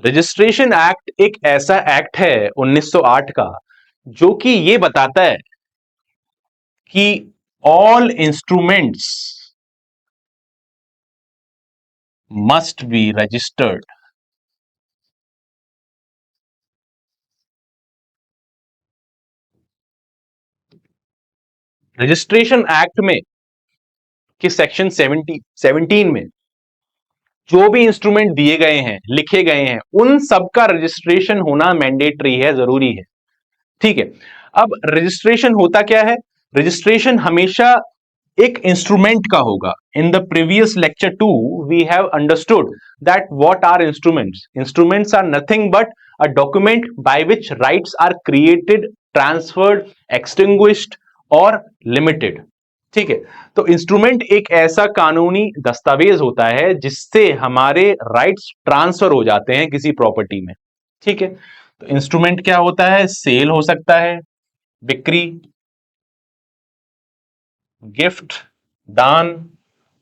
रजिस्ट्रेशन एक्ट एक ऐसा एक्ट है 1908 का जो कि ये बताता है कि all instruments must be registered। Registration act में कि सेक्शन 17 में जो भी इंस्ट्रूमेंट दिए गए हैं, लिखे गए हैं, उन सब का रजिस्ट्रेशन होना मैंडेटरी है, जरूरी है। ठीक है, अब रजिस्ट्रेशन होता क्या है? रजिस्ट्रेशन हमेशा एक इंस्ट्रूमेंट का होगा। In the previous lecture 2 we have understood that what are instruments. Instruments are nothing but a document by which rights are created, transferred, extinguished और लिमिटेड। ठीक है, तो इंस्ट्रूमेंट एक ऐसा कानूनी दस्तावेज होता है जिससे हमारे राइट्स ट्रांसफर हो जाते हैं किसी प्रॉपर्टी में। ठीक है, तो इंस्ट्रूमेंट क्या होता है? सेल हो सकता है, बिक्री, गिफ्ट, दान,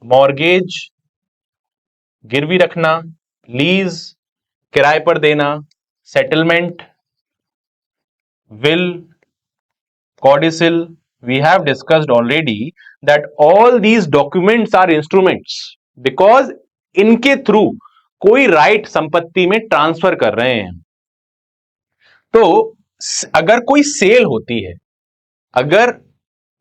मॉर्गेज, गिरवी रखना, लीज, किराए पर देना, settlement, will, codicil. We have discussed already that all these documents are instruments because इनके थ्रू कोई राइट संपत्ति में ट्रांसफर कर रहे हैं। तो अगर कोई सेल होती है, अगर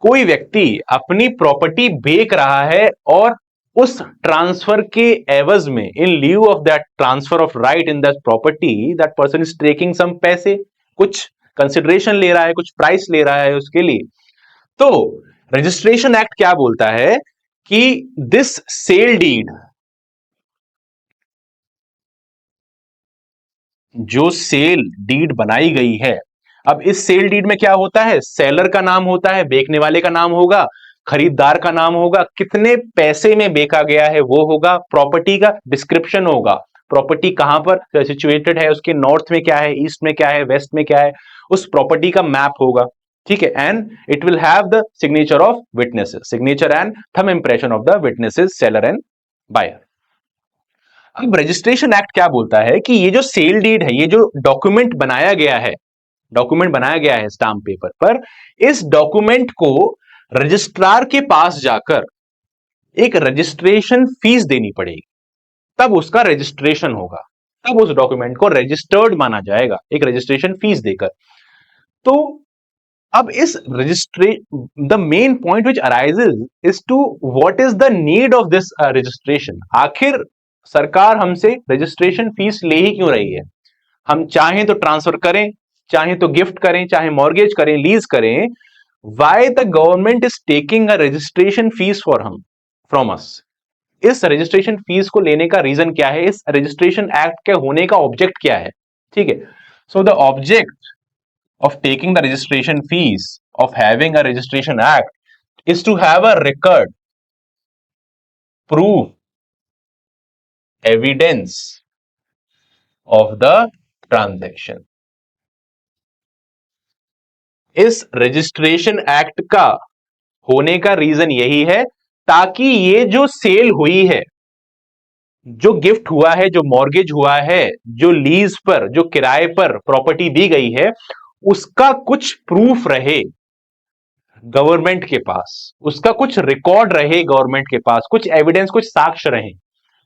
कोई व्यक्ति अपनी प्रॉपर्टी बेच रहा है और उस ट्रांसफर के एवज में, in lieu of that transfer of right in that property, that person is taking some पैसे, कुछ कंसिडरेशन ले रहा है, कुछ प्राइस ले रहा है उसके लिए। तो रजिस्ट्रेशन एक्ट क्या बोलता है कि दिस सेल डीड, जो सेल डीड बनाई गई है, अब इस सेल डीड में क्या होता है, सेलर का नाम होता है, बेचने वाले का नाम होगा, खरीदार का नाम होगा, कितने पैसे में बेचा गया है वो होगा, प्रॉपर्टी का डिस्क्रिप्शन होगा, प्रॉपर्टी कहां पर सिचुएटेड है, उसके नॉर्थ में क्या है, ईस्ट में क्या है, वेस्ट में क्या है, उस प्रॉपर्टी का मैप होगा। ठीक है, and it will have the signature of witnesses, signature and thumb impression of the witnesses, seller and buyer. अब रजिस्ट्रेशन एक्ट क्या बोलता है कि ये जो सेल डीड है, ये जो डॉक्यूमेंट बनाया गया है, डॉक्यूमेंट बनाया गया है स्टाम्प पेपर पर, इस डॉक्यूमेंट को रजिस्ट्रार के पास जाकर एक रजिस्ट्रेशन फीस देनी पड़ेगी, तब उसका रजिस्ट्रेशन होगा, तब उस डॉक्यूमेंट को रजिस्टर्ड माना जाएगा एक रजिस्ट्रेशन फीस देकर। तो अब इस रजिस्ट्रे the main point which arises is to what is the need of this registration. आखिर सरकार हमसे रजिस्ट्रेशन फीस ले ही क्यों रही है? हम चाहें तो ट्रांसफर करें, चाहें तो गिफ्ट करें, चाहे मॉर्गेज करें, लीज करें, why the government is taking a registration fees for हम फ्रॉम अस? इस रजिस्ट्रेशन फीस को लेने का रीजन क्या है? इस रजिस्ट्रेशन एक्ट के होने का ऑब्जेक्ट क्या है? ठीक है, so the object of taking the registration fees, of having a registration act, is to have a record, proof, evidence of the transaction. इस रजिस्ट्रेशन एक्ट का होने का रीजन यही है ताकि ये जो सेल हुई है, जो गिफ्ट हुआ है, जो मॉर्गेज हुआ है, जो लीज पर, जो किराए पर प्रॉपर्टी दी गई है, उसका कुछ प्रूफ रहे गवर्नमेंट के पास, उसका कुछ रिकॉर्ड रहे गवर्नमेंट के पास, कुछ एविडेंस, कुछ साक्ष्य रहे,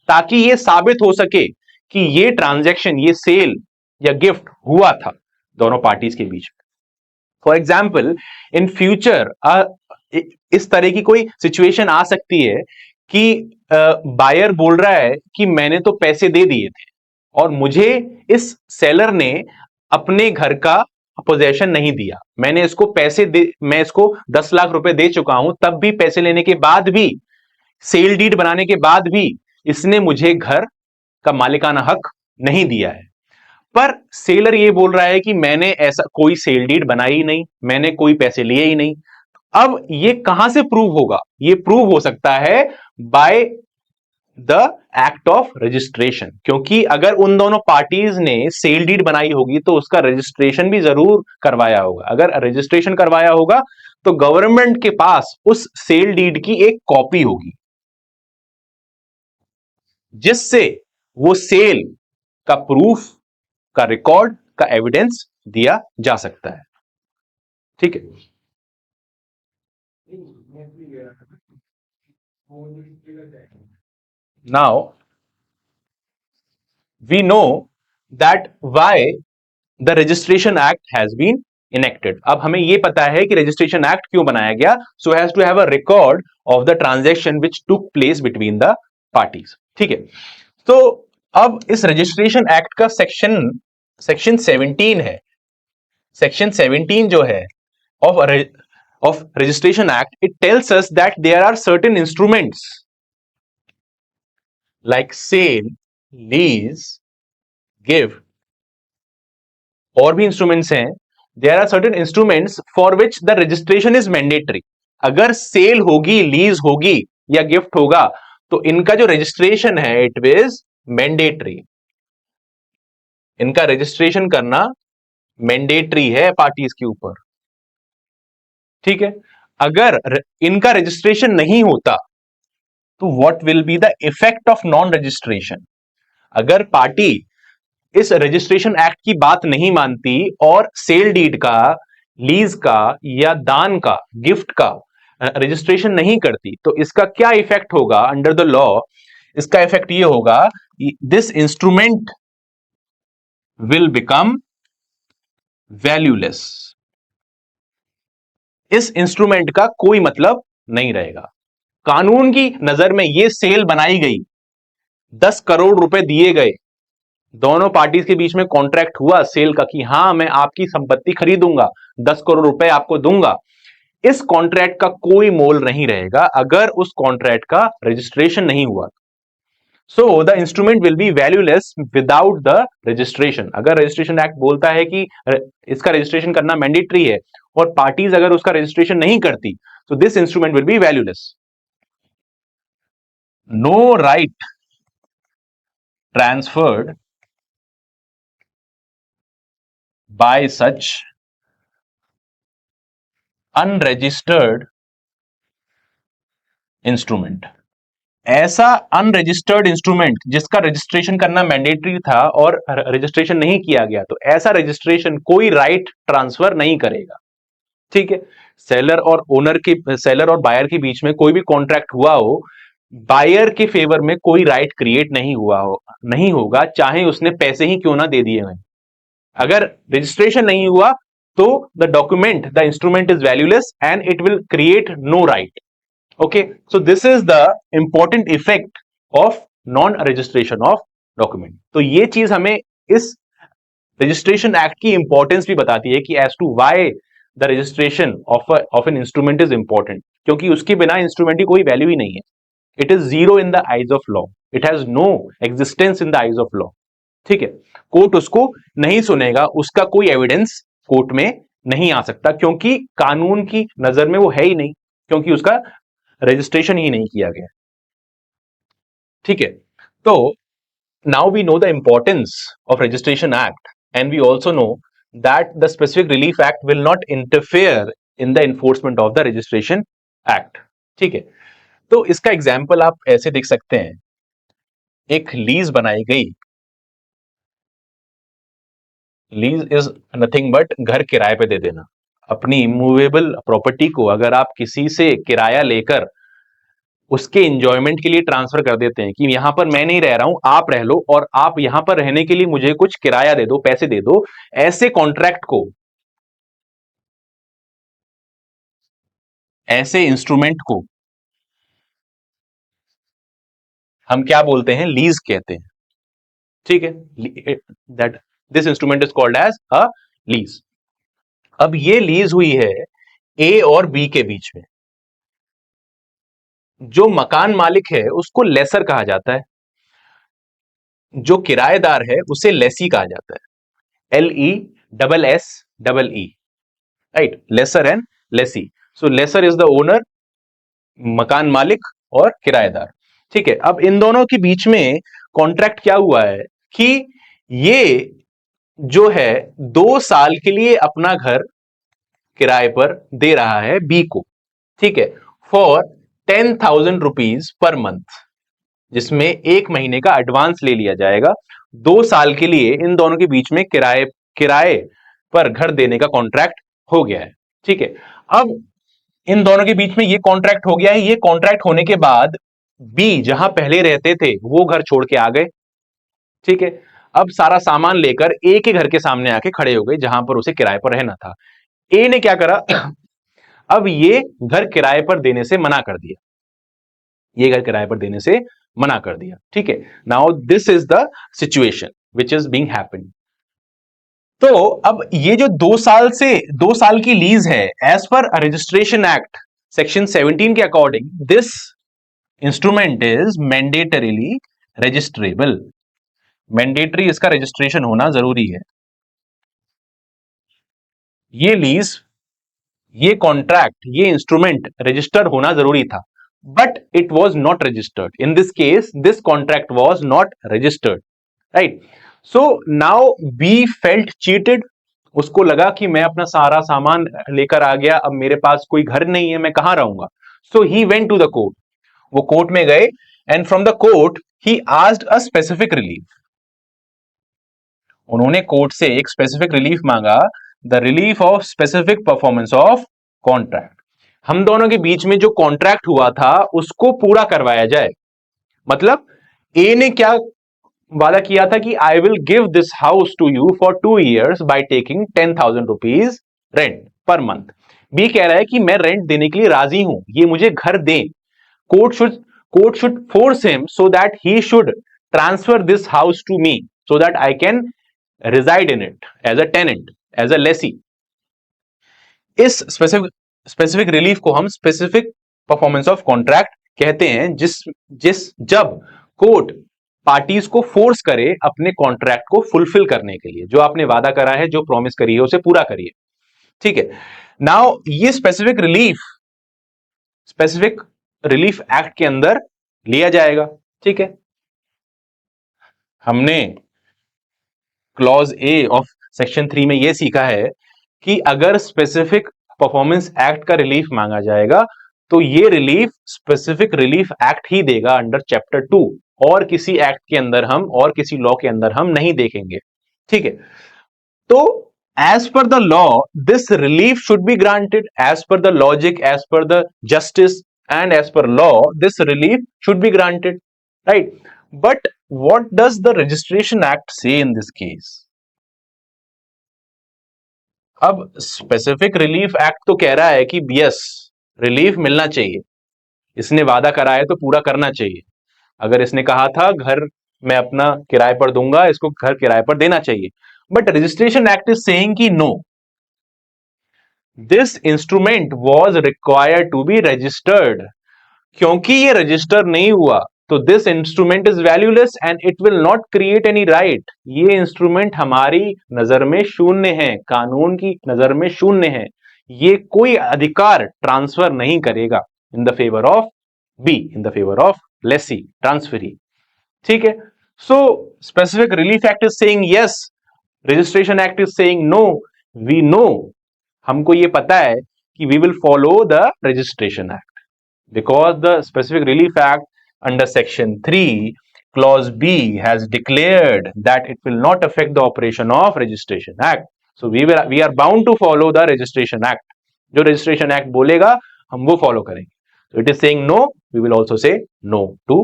ताकि यह साबित हो सके कि ये ट्रांजैक्शन, ये सेल या गिफ्ट हुआ था दोनों पार्टीज के बीच में। फॉर एग्जाम्पल, इन फ्यूचर इस तरह की कोई सिचुएशन आ सकती है कि बायर बोल रहा है कि मैंने तो पैसे दे दिए थे और मुझे इस सेलर ने अपने घर का पोजेशन नहीं दिया, मैंने इसको पैसे दे, मैं इसको 10 लाख रुपए दे चुका हूं, तब भी पैसे लेने के बाद भी, सेल डीड बनाने के बाद भी इसने मुझे घर का मालिकाना हक नहीं दिया है। पर सेलर ये बोल रहा है कि मैंने ऐसा कोई सेल डीड बनाई ही नहीं, मैंने कोई पैसे लिए ही नहीं। अब ये कहां से प्रूव होगा? ये प्रूव हो सकता है by the act of registration, क्योंकि अगर उन दोनों पार्टीज ने सेल डीड बनाई होगी तो उसका रजिस्ट्रेशन भी जरूर करवाया होगा। अगर रजिस्ट्रेशन करवाया होगा तो गवर्नमेंट के पास उस सेल डीड की एक कॉपी होगी जिससे वो सेल का प्रूफ, का रिकॉर्ड, का एविडेंस दिया जा सकता है। ठीक है, now we know that why the registration act has been enacted. अब हमें यह पता है कि रजिस्ट्रेशन एक्ट क्यों बनाया गया, so as to have a record of the transaction which took place between the parties. ठीक है, तो अब इस रजिस्ट्रेशन एक्ट का सेक्शन 17 है, सेक्शन 17 जो है of registration act, it tells us that there are certain instruments like sale, lease, gift, और भी इंस्ट्रूमेंट्स हैं। There are certain instruments for which the registration is mandatory. अगर सेल होगी, लीज होगी या गिफ्ट होगा तो इनका जो रजिस्ट्रेशन है इट इज मैंडेटरी, इनका रजिस्ट्रेशन करना मैंडेटरी है पार्टीज के ऊपर। ठीक है, अगर इनका रजिस्ट्रेशन नहीं होता तो what will be the effect of non registration? अगर पार्टी इस रजिस्ट्रेशन एक्ट की बात नहीं मानती और सेल डीड का, लीज का या दान का, गिफ्ट का रजिस्ट्रेशन नहीं करती, तो इसका क्या इफेक्ट होगा अंडर द लॉ? इसका इफेक्ट ये होगा, this instrument will become valueless. इस इंस्ट्रूमेंट का कोई मतलब नहीं रहेगा। कानून की नजर में ये सेल बनाई गई, 10 करोड़ रुपए दिए गए, दोनों पार्टीज के बीच में कॉन्ट्रैक्ट हुआ सेल का कि हां मैं आपकी संपत्ति खरीदूंगा, 10 करोड़ रुपए आपको दूंगा। इस कॉन्ट्रैक्ट का कोई मोल नहीं रहेगा अगर उस कॉन्ट्रैक्ट का रजिस्ट्रेशन नहीं हुआ। So the instrument will be valueless without the registration. अगर रजिस्ट्रेशन एक्ट बोलता है कि इसका रजिस्ट्रेशन करना मैंडेटरी है और पार्टीज अगर उसका रजिस्ट्रेशन नहीं करती, तो this instrument will be valueless. No right transferred by such unregistered instrument. ऐसा अनरजिस्टर्ड इंस्ट्रूमेंट जिसका रजिस्ट्रेशन करना मैंडेटरी था और रजिस्ट्रेशन नहीं किया गया, तो ऐसा रजिस्ट्रेशन कोई राइट ट्रांसफर नहीं करेगा। ठीक है, सेलर और बायर के बीच में कोई भी कॉन्ट्रैक्ट हुआ हो, बायर के फेवर में कोई राइट क्रिएट नहीं हुआ हो, नहीं होगा, चाहे उसने पैसे ही क्यों ना दे दिए हैं। अगर रजिस्ट्रेशन नहीं हुआ तो the document, the instrument is valueless and it will create no right. Okay, so this is the important effect of non registration of document. तो ये चीज हमें इस रजिस्ट्रेशन एक्ट की इंपॉर्टेंस भी बताती है कि as to why the registration of an instrument is important, क्योंकि उसके बिना इंस्ट्रूमेंट की कोई वैल्यू ही नहीं है। It is zero in the eyes of law, it has no existence in the eyes of law. ठीक है, कोर्ट उसको नहीं सुनेगा, उसका कोई एविडेंस कोर्ट में नहीं आ सकता, क्योंकि कानून की नजर में वो है ही नहीं, क्योंकि उसका रजिस्ट्रेशन ही नहीं किया गया। ठीक है, तो now we know the importance of registration act and we also know that the specific relief act will not interfere in the enforcement of the registration act. ठीक है, तो इसका एग्जाम्पल आप ऐसे देख सकते हैं, एक लीज बनाई गई। लीज इज नथिंग बट घर किराए पे दे देना। अपनी मूवेबल प्रॉपर्टी को अगर आप किसी से किराया लेकर उसके एंजॉयमेंट के लिए ट्रांसफर कर देते हैं कि यहां पर मैं नहीं रह रहा हूं, आप रह लो और आप यहां पर रहने के लिए मुझे कुछ किराया दे दो, पैसे दे दो, ऐसे कॉन्ट्रैक्ट को, ऐसे इंस्ट्रूमेंट को हम क्या बोलते हैं? लीज कहते हैं। ठीक है, that this instrument is called as a lease. अब ये लीज हुई है ए और बी के बीच में। जो मकान मालिक है उसको लेसर कहा जाता है, जो किराएदार है उसे लेसी कहा जाता है। LESSE, right, lessor and lessee. So lessor is the owner, मकान मालिक, और किराएदार। ठीक है, अब इन दोनों के बीच में कॉन्ट्रैक्ट क्या हुआ है कि ये जो है 2 साल के लिए अपना घर किराए पर दे रहा है बी को। ठीक है, फॉर 10,000 रुपीज पर मंथ, जिसमें 1 महीने का एडवांस ले लिया जाएगा। 2 साल के लिए इन दोनों के बीच में किराए पर घर देने का कॉन्ट्रैक्ट हो गया है। ठीक है, अब इन दोनों के बीच में ये कॉन्ट्रैक्ट हो गया है। ये कॉन्ट्रैक्ट होने के बाद बी जहां पहले रहते थे वो घर छोड़ के आ गए। ठीक है, अब सारा सामान लेकर ए के घर के सामने आके खड़े हो गए जहां पर उसे किराए पर रहना था। ए ने क्या करा? अब ये घर किराए पर देने से मना कर दिया, ये घर किराए पर देने से मना कर दिया। ठीक है, now this is the situation which is being happened. तो अब ये जो 2 साल की लीज है, as per registration act section 17 के according, this instrument is mandatorily registrable. Mandatory इसका रजिस्ट्रेशन होना जरूरी है। ये लीज, ये कॉन्ट्रैक्ट, ये इंस्ट्रूमेंट रजिस्टर्ड होना जरूरी था, but it was not registered. In this case this contract was not registered, right. So now be felt cheated. उसको लगा कि मैं अपना सारा सामान लेकर आ गया, अब मेरे पास कोई घर नहीं है, मैं कहां रहूंगा? So he went to the court. वो कोर्ट में गए and from the court he asked a specific relief. उन्होंने कोर्ट से एक स्पेसिफिक रिलीफ मांगा, the relief of specific performance of contract. हम दोनों के बीच में जो कॉन्ट्रैक्ट हुआ था उसको पूरा करवाया जाए। मतलब ए ने क्या वादा किया था कि I will give this house to you for 2 years by taking 10,000 rupees rent per month. B कह रहा है कि मैं रेंट देने के लिए राजी हूं, ये मुझे घर दें। Court should court should force him so that he should transfer this house to me so that I can reside in it as a tenant, as a lessee। इस स्पेसिफिक रिलीफ को हम स्पेसिफिक परफॉर्मेंस ऑफ कॉन्ट्रैक्ट कहते हैं, जिस जिस जब कोर्ट पार्टीज को फोर्स करे अपने कॉन्ट्रैक्ट को फुलफिल करने के लिए, जो आपने वादा करा है, जो प्रॉमिस करी है, उसे पूरा करिए। ठीक है। नाउ ये स्पेसिफिक रिलीफ एक्ट के अंदर लिया जाएगा। ठीक है। हमने क्लॉज ए ऑफ सेक्शन 3 में यह सीखा है कि अगर स्पेसिफिक परफॉर्मेंस एक्ट का रिलीफ मांगा जाएगा तो ये रिलीफ स्पेसिफिक रिलीफ एक्ट ही देगा अंडर चैप्टर 2, और किसी एक्ट के अंदर हम और किसी लॉ के अंदर हम नहीं देखेंगे। ठीक है। तो as per the law this relief should be granted, as per the logic, as per the justice and as per law this relief should be granted, right. But what does the registration act say in this case? अब स्पेसिफिक रिलीफ एक्ट तो कह रहा है कि यस, रिलीफ मिलना चाहिए, इसने वादा करा है तो पूरा करना चाहिए। अगर इसने कहा था घर मैं अपना किराए पर दूंगा, इसको घर किराए पर देना चाहिए। But registration act is saying कि no, this instrument was required to be registered. क्योंकि ये रजिस्टर नहीं हुआ तो this instrument is valueless and it will not create any right. ये इंस्ट्रूमेंट हमारी नजर में शून्य है, कानून की नजर में शून्य है, ये कोई अधिकार ट्रांसफर नहीं करेगा in the favour of B, in the favour of lessee, transferee. ठीक है। So specific relief act is saying yes, registration act is saying no. We know, हमको ये पता है कि we will follow the registration act because the specific relief act under section 3 clause b has declared that it will not affect the operation of registration act, so we are bound to follow the registration act। जो registration act बोलेगा हम वो follow करेंगे। so it is saying no, we will also say no to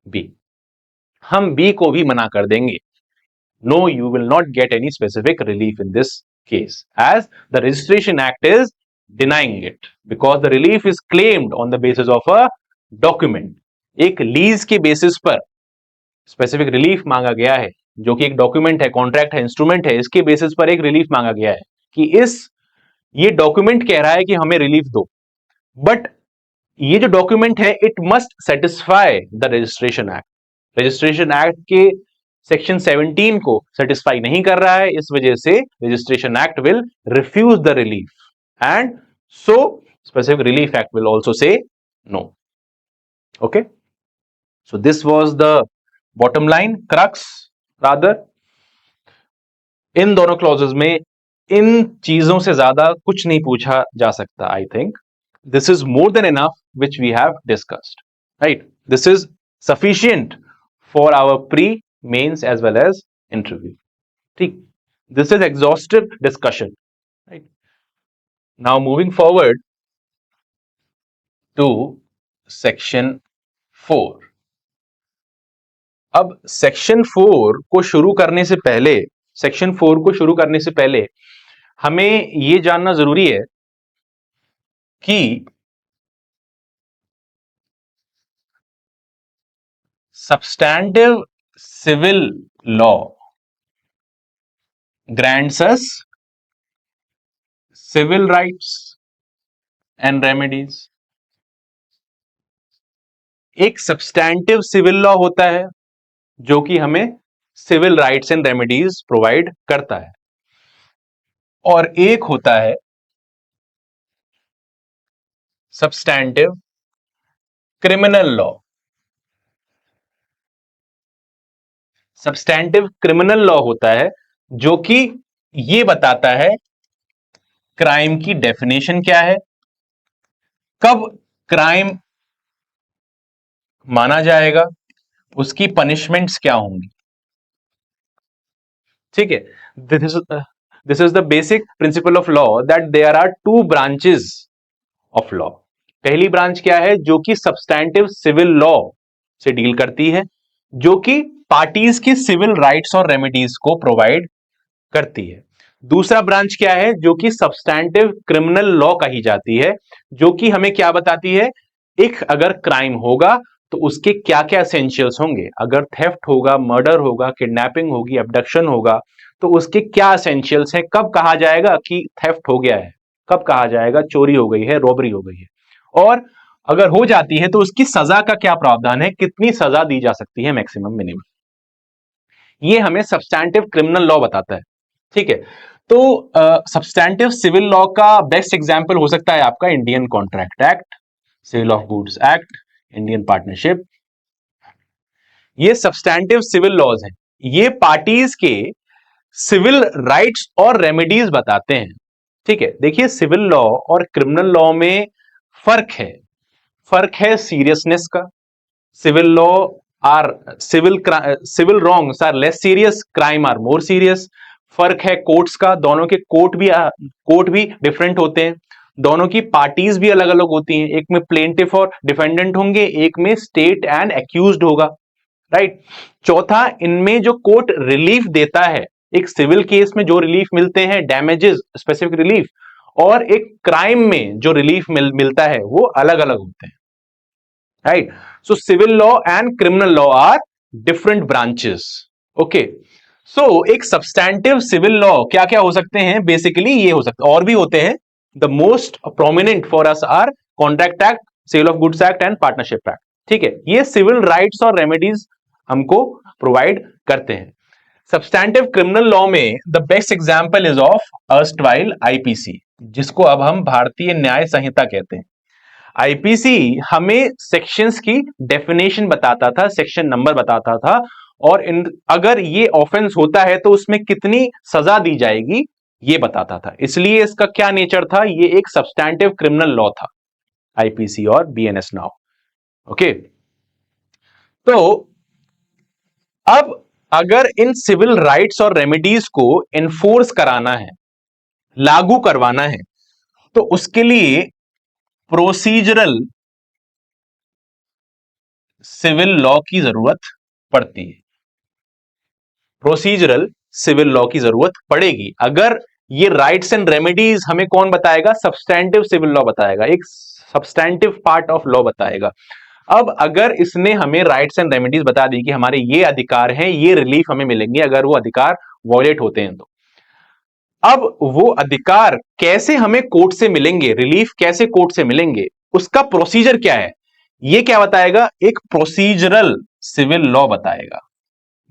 b। हम b को भी मना कर देंगे, no, you will not get any specific relief in this case, as the registration act is denying it because the relief is claimed on the basis of a document। एक लीज के बेसिस पर स्पेसिफिक रिलीफ मांगा गया है, जो कि एक डॉक्यूमेंट है, कॉन्ट्रैक्ट है, इंस्ट्रूमेंट है, इसके बेसिस पर एक रिलीफ मांगा गया है कि ये डॉक्यूमेंट कह रहा है कि हमें रिलीफ दो, बट ये जो डॉक्यूमेंट है it must satisfy the registration act. Registration act के सेक्शन 17 को सेटिस्फाई नहीं कर रहा है, इस वजह से registration act will refuse the relief and so specific relief act will also say no. Okay, so this was the bottom line, crux rather. इन दोनों क्लॉजेस में इन चीजों से ज्यादा कुछ नहीं पूछा जा सकता। I think this is more than enough which we have discussed, right? This is sufficient for our pre, mains as well as interview। ठीक, this is exhaustive discussion, right? Now moving forward to section 4। अब सेक्शन 4 को शुरू करने से पहले, सेक्शन 4 को शुरू करने से पहले हमें यह जानना जरूरी है कि substantive civil law grants us civil rights and remedies। एक सब्सटैंटिव सिविल लॉ होता है जो कि हमें civil rights and remedies provide करता है, और एक होता है substantive criminal law. Substantive criminal law होता है जो कि ये बताता है क्राइम की डेफिनेशन क्या है, कब क्राइम माना जाएगा, उसकी पनिशमेंट्स क्या होंगी। ठीक है, this is the basic principle of law that there are two branches of law. पहली ब्रांच क्या है, जो कि सब्सटैंटिव सिविल लॉ से डील करती है, जो कि पार्टीज की सिविल राइट्स और रेमेडीज को प्रोवाइड करती है। दूसरा ब्रांच क्या है, जो कि सब्सटैंटिव क्रिमिनल लॉ कही जाती है, जो कि हमें क्या बताती है, एक अगर क्राइम होगा तो उसके क्या क्या एसेंशियल्स होंगे। अगर थेफ्ट होगा, मर्डर होगा, किडनैपिंग होगी, अबडक्शन होगा, तो उसके क्या एसेंशियल्स हैं, कब कहा जाएगा कि थेफ्ट हो गया है, कब कहा जाएगा चोरी हो गई है, रॉबरी हो गई है, और अगर हो जाती है तो उसकी सजा का क्या प्रावधान है, कितनी सजा दी जा सकती है, मैक्सिमम मिनिमम। ये हमें सब्सटैंटिव क्रिमिनल लॉ बताता है। ठीक है, तो सब्सटैंटिव सिविल लॉ का बेस्ट एग्जांपल हो सकता है आपका Indian contract act, sale of goods act, Indian partnership. ये सब्सटैंटिव सिविल लॉज हैं, ये पार्टीज के सिविल राइट्स और रेमेडीज बताते हैं। ठीक है, देखिए सिविल लॉ और क्रिमिनल लॉ में फर्क है, फर्क है सीरियसनेस का। Civil law or civil wrongs are less serious, crime are more serious. फर्क है कोर्ट्स का, दोनों के कोर्ट भी डिफरेंट होते हैं, दोनों की पार्टीज भी अलग अलग होती हैं, एक में प्लेंटिफ और डिफेंडेंट होंगे, एक में स्टेट एंड एक्यूज्ड होगा, राइट। चौथा, इनमें जो कोर्ट रिलीफ देता है, एक सिविल केस में जो रिलीफ मिलते हैं, डैमेजेस स्पेसिफिक रिलीफ, और एक क्राइम में जो रिलीफ मिलता है वो अलग अलग होते हैं, right. So civil law and criminal law are different branches. Okay, so एक सब्सटैंटिव सिविल लॉ क्या क्या हो सकते हैं, बेसिकली ये हो सकते हैं, और भी होते हैं। The most prominent for us are contract act, sale of goods act and partnership act. ठीक है, ये सिविल राइट्स और रेमेडीज हमको प्रोवाइड करते हैं। सब्सटैंटिव क्रिमिनल लॉ में the best example is of erstwhile IPC, जिसको अब हम भारतीय न्याय संहिता कहते हैं। आईपीसी हमें सेक्शंस की डेफिनेशन बताता था, सेक्शन नंबर बताता था, और अगर ये ऑफेंस होता है तो उसमें कितनी सजा दी जाएगी ये बताता था। इसलिए इसका क्या नेचर था, ये एक सब्सटैंटिव क्रिमिनल लॉ था, आईपीसी और बीएनएस नाउ। ओके, तो अब अगर इन सिविल राइट्स और रेमेडीज को एनफोर्स कराना है, लागू करवाना है, तो उसके लिए प्रोसीजरल सिविल लॉ की जरूरत पड़ती है। प्रोसीजरल सिविल लॉ की जरूरत पड़ेगी। अगर ये राइट्स एंड रेमेडीज हमें कौन बताएगा, सब्सटैंटिव सिविल लॉ बताएगा, एक सब्सटैंटिव पार्ट ऑफ लॉ बताएगा। अब अगर इसने हमें राइट्स एंड रेमेडीज बता दी कि हमारे ये अधिकार हैं, ये रिलीफ हमें मिलेंगे अगर वो अधिकार वॉयलेट होते हैं, तो अब वो अधिकार कैसे हमें कोर्ट से मिलेंगे, रिलीफ कैसे कोर्ट से मिलेंगे, उसका प्रोसीजर क्या है, ये क्या बताएगा, एक प्रोसीजरल सिविल लॉ बताएगा।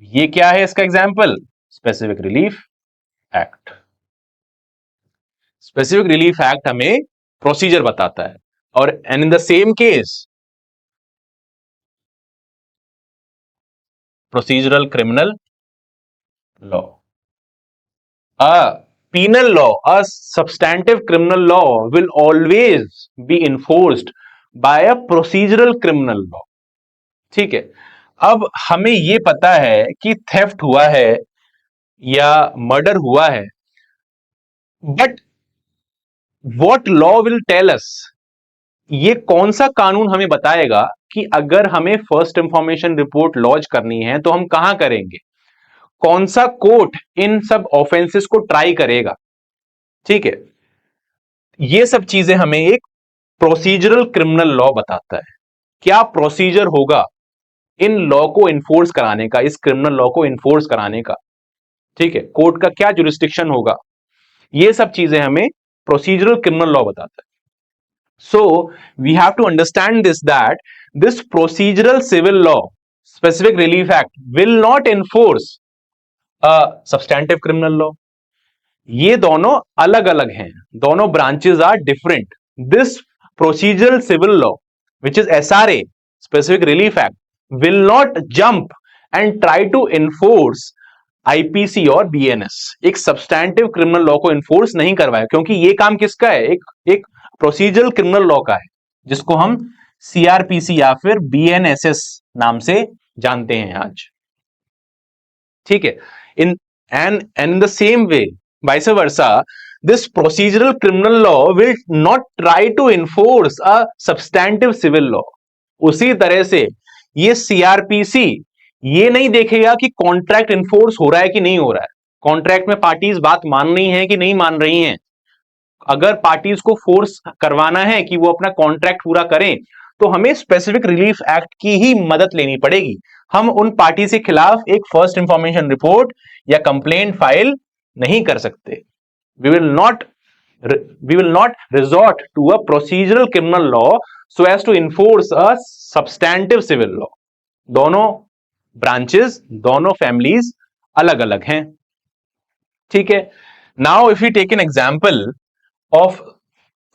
ये क्या है इसका example, specific relief act. Specific relief act हमें प्रोसीजर बताता है, और and in the same case procedural criminal law, a penal law, a substantive criminal law will always be enforced by a procedural criminal law। ठीक है, अब हमें यह पता है कि थेफ्ट हुआ है या मर्डर हुआ है, but what law will tell us, ये कौन सा कानून हमें बताएगा कि अगर हमें फर्स्ट इंफॉर्मेशन रिपोर्ट लॉन्च करनी है तो हम कहां करेंगे, कौन सा कोर्ट इन सब ऑफेंसेस को ट्राई करेगा। ठीक है, ये सब चीजें हमें एक प्रोसीजरल क्रिमिनल लॉ बताता है, क्या प्रोसीजर होगा इन लॉ को इन्फोर्स कराने का, इस क्रिमिनल लॉ को इन्फोर्स कराने का। ठीक है, कोर्ट का क्या जुरिस्डिक्शन होगा, ये सब चीजें हमें प्रोसीजरल क्रिमिनल लॉ बताता है। So we have to understand this that this procedural civil law, specific relief act will not enforce a substantive criminal law. ये दोनों अलग अलग हैं, दोनों branches are different. This procedural civil law which is SRA, specific relief act, will not jump and try to enforce IPC और बीएनएस, एक सब्सटैंटिव क्रिमिनल लॉ को एनफोर्स नहीं करवाया, क्योंकि ये काम किसका है, एक प्रोसीजरल क्रिमिनल लॉ का है, जिसको हम सीआरपीसी या फिर बीएनएसएस नाम से जानते हैं आज। ठीक है, इन and in the same way, vice versa, this procedural criminal law will not try to enforce a substantive civil law. उसी तरह से ये सीआरपीसी ये नहीं देखेगा कि कॉन्ट्रैक्ट इन्फोर्स हो रहा है कि नहीं हो रहा है, कॉन्ट्रैक्ट में पार्टीज बात मान रही हैं कि नहीं मान रही हैं। अगर पार्टीज को फोर्स करवाना है कि वो अपना कॉन्ट्रैक्ट पूरा करें तो हमें स्पेसिफिक रिलीफ एक्ट की ही मदद लेनी पड़ेगी। हम उन पार्टी से खिलाफ एक फर्स्ट इंफॉर्मेशन रिपोर्ट या कंप्लेंट फाइल नहीं कर सकते। We will not resort to a procedural criminal law so as to enforce a substantive civil law. दोनों ब्रांचेस, दोनों फैमिलीज अलग अलग हैं। ठीक है, now if you take an example of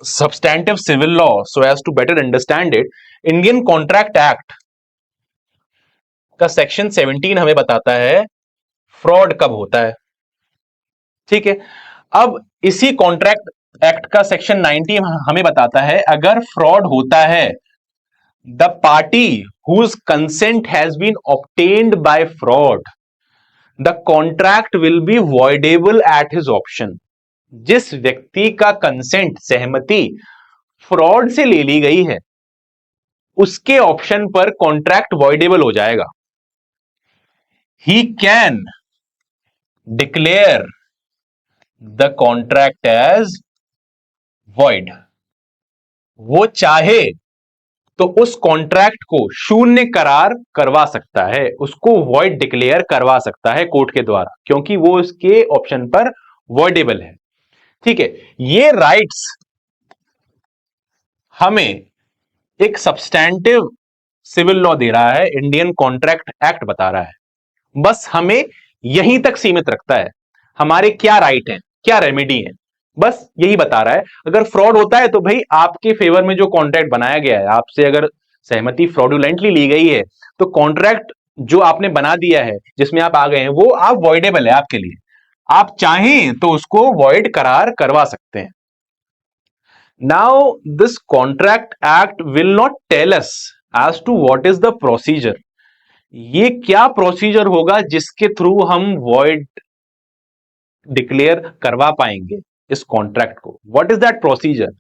substantive civil law so as to better understand it, Indian contract act का सेक्शन 17 हमें बताता है फ्रॉड कब होता है। ठीक है, अब इसी कॉन्ट्रैक्ट एक्ट का सेक्शन 19 हमें बताता है अगर फ्रॉड होता है, the party whose consent has been obtained by fraud, the contract will be voidable at his option. जिस व्यक्ति का कंसेंट, सहमति फ्रॉड से ले ली गई है उसके ऑप्शन पर कॉन्ट्रैक्ट वॉइडेबल हो जाएगा। He can declare the contract as void. वो चाहे तो उस कॉन्ट्रैक्ट को शून्य करार करवा सकता है, उसको वॉइड डिक्लेयर करवा सकता है कोर्ट के द्वारा, क्योंकि वो उसके ऑप्शन पर वॉइडेबल है। ठीक है, ये राइट्स हमें एक सब्सटैंटिव सिविल लॉ दे रहा है, इंडियन कॉन्ट्रैक्ट एक्ट बता रहा है। बस हमें यहीं तक सीमित रखता है, हमारे क्या राइट हैं, क्या रेमेडी है, बस यही बता रहा है। अगर फ्रॉड होता है तो भाई आपके फेवर में जो कॉन्ट्रैक्ट बनाया गया है, आपसे अगर सहमति फ्रॉडुलेंटली ली गई है तो कॉन्ट्रैक्ट जो आपने बना दिया है जिसमें आप आ गए हैं वो आप वॉइडेबल है आपके लिए, आप चाहें तो उसको वॉइड करार करवा सकते हैं। Now, this Contract Act will not tell us as to what is the procedure. ये क्या प्रोसीजर होगा जिसके थ्रू हम वॉइड डिक्लेयर करवा पाएंगे इस कॉन्ट्रैक्ट को? What is that procedure?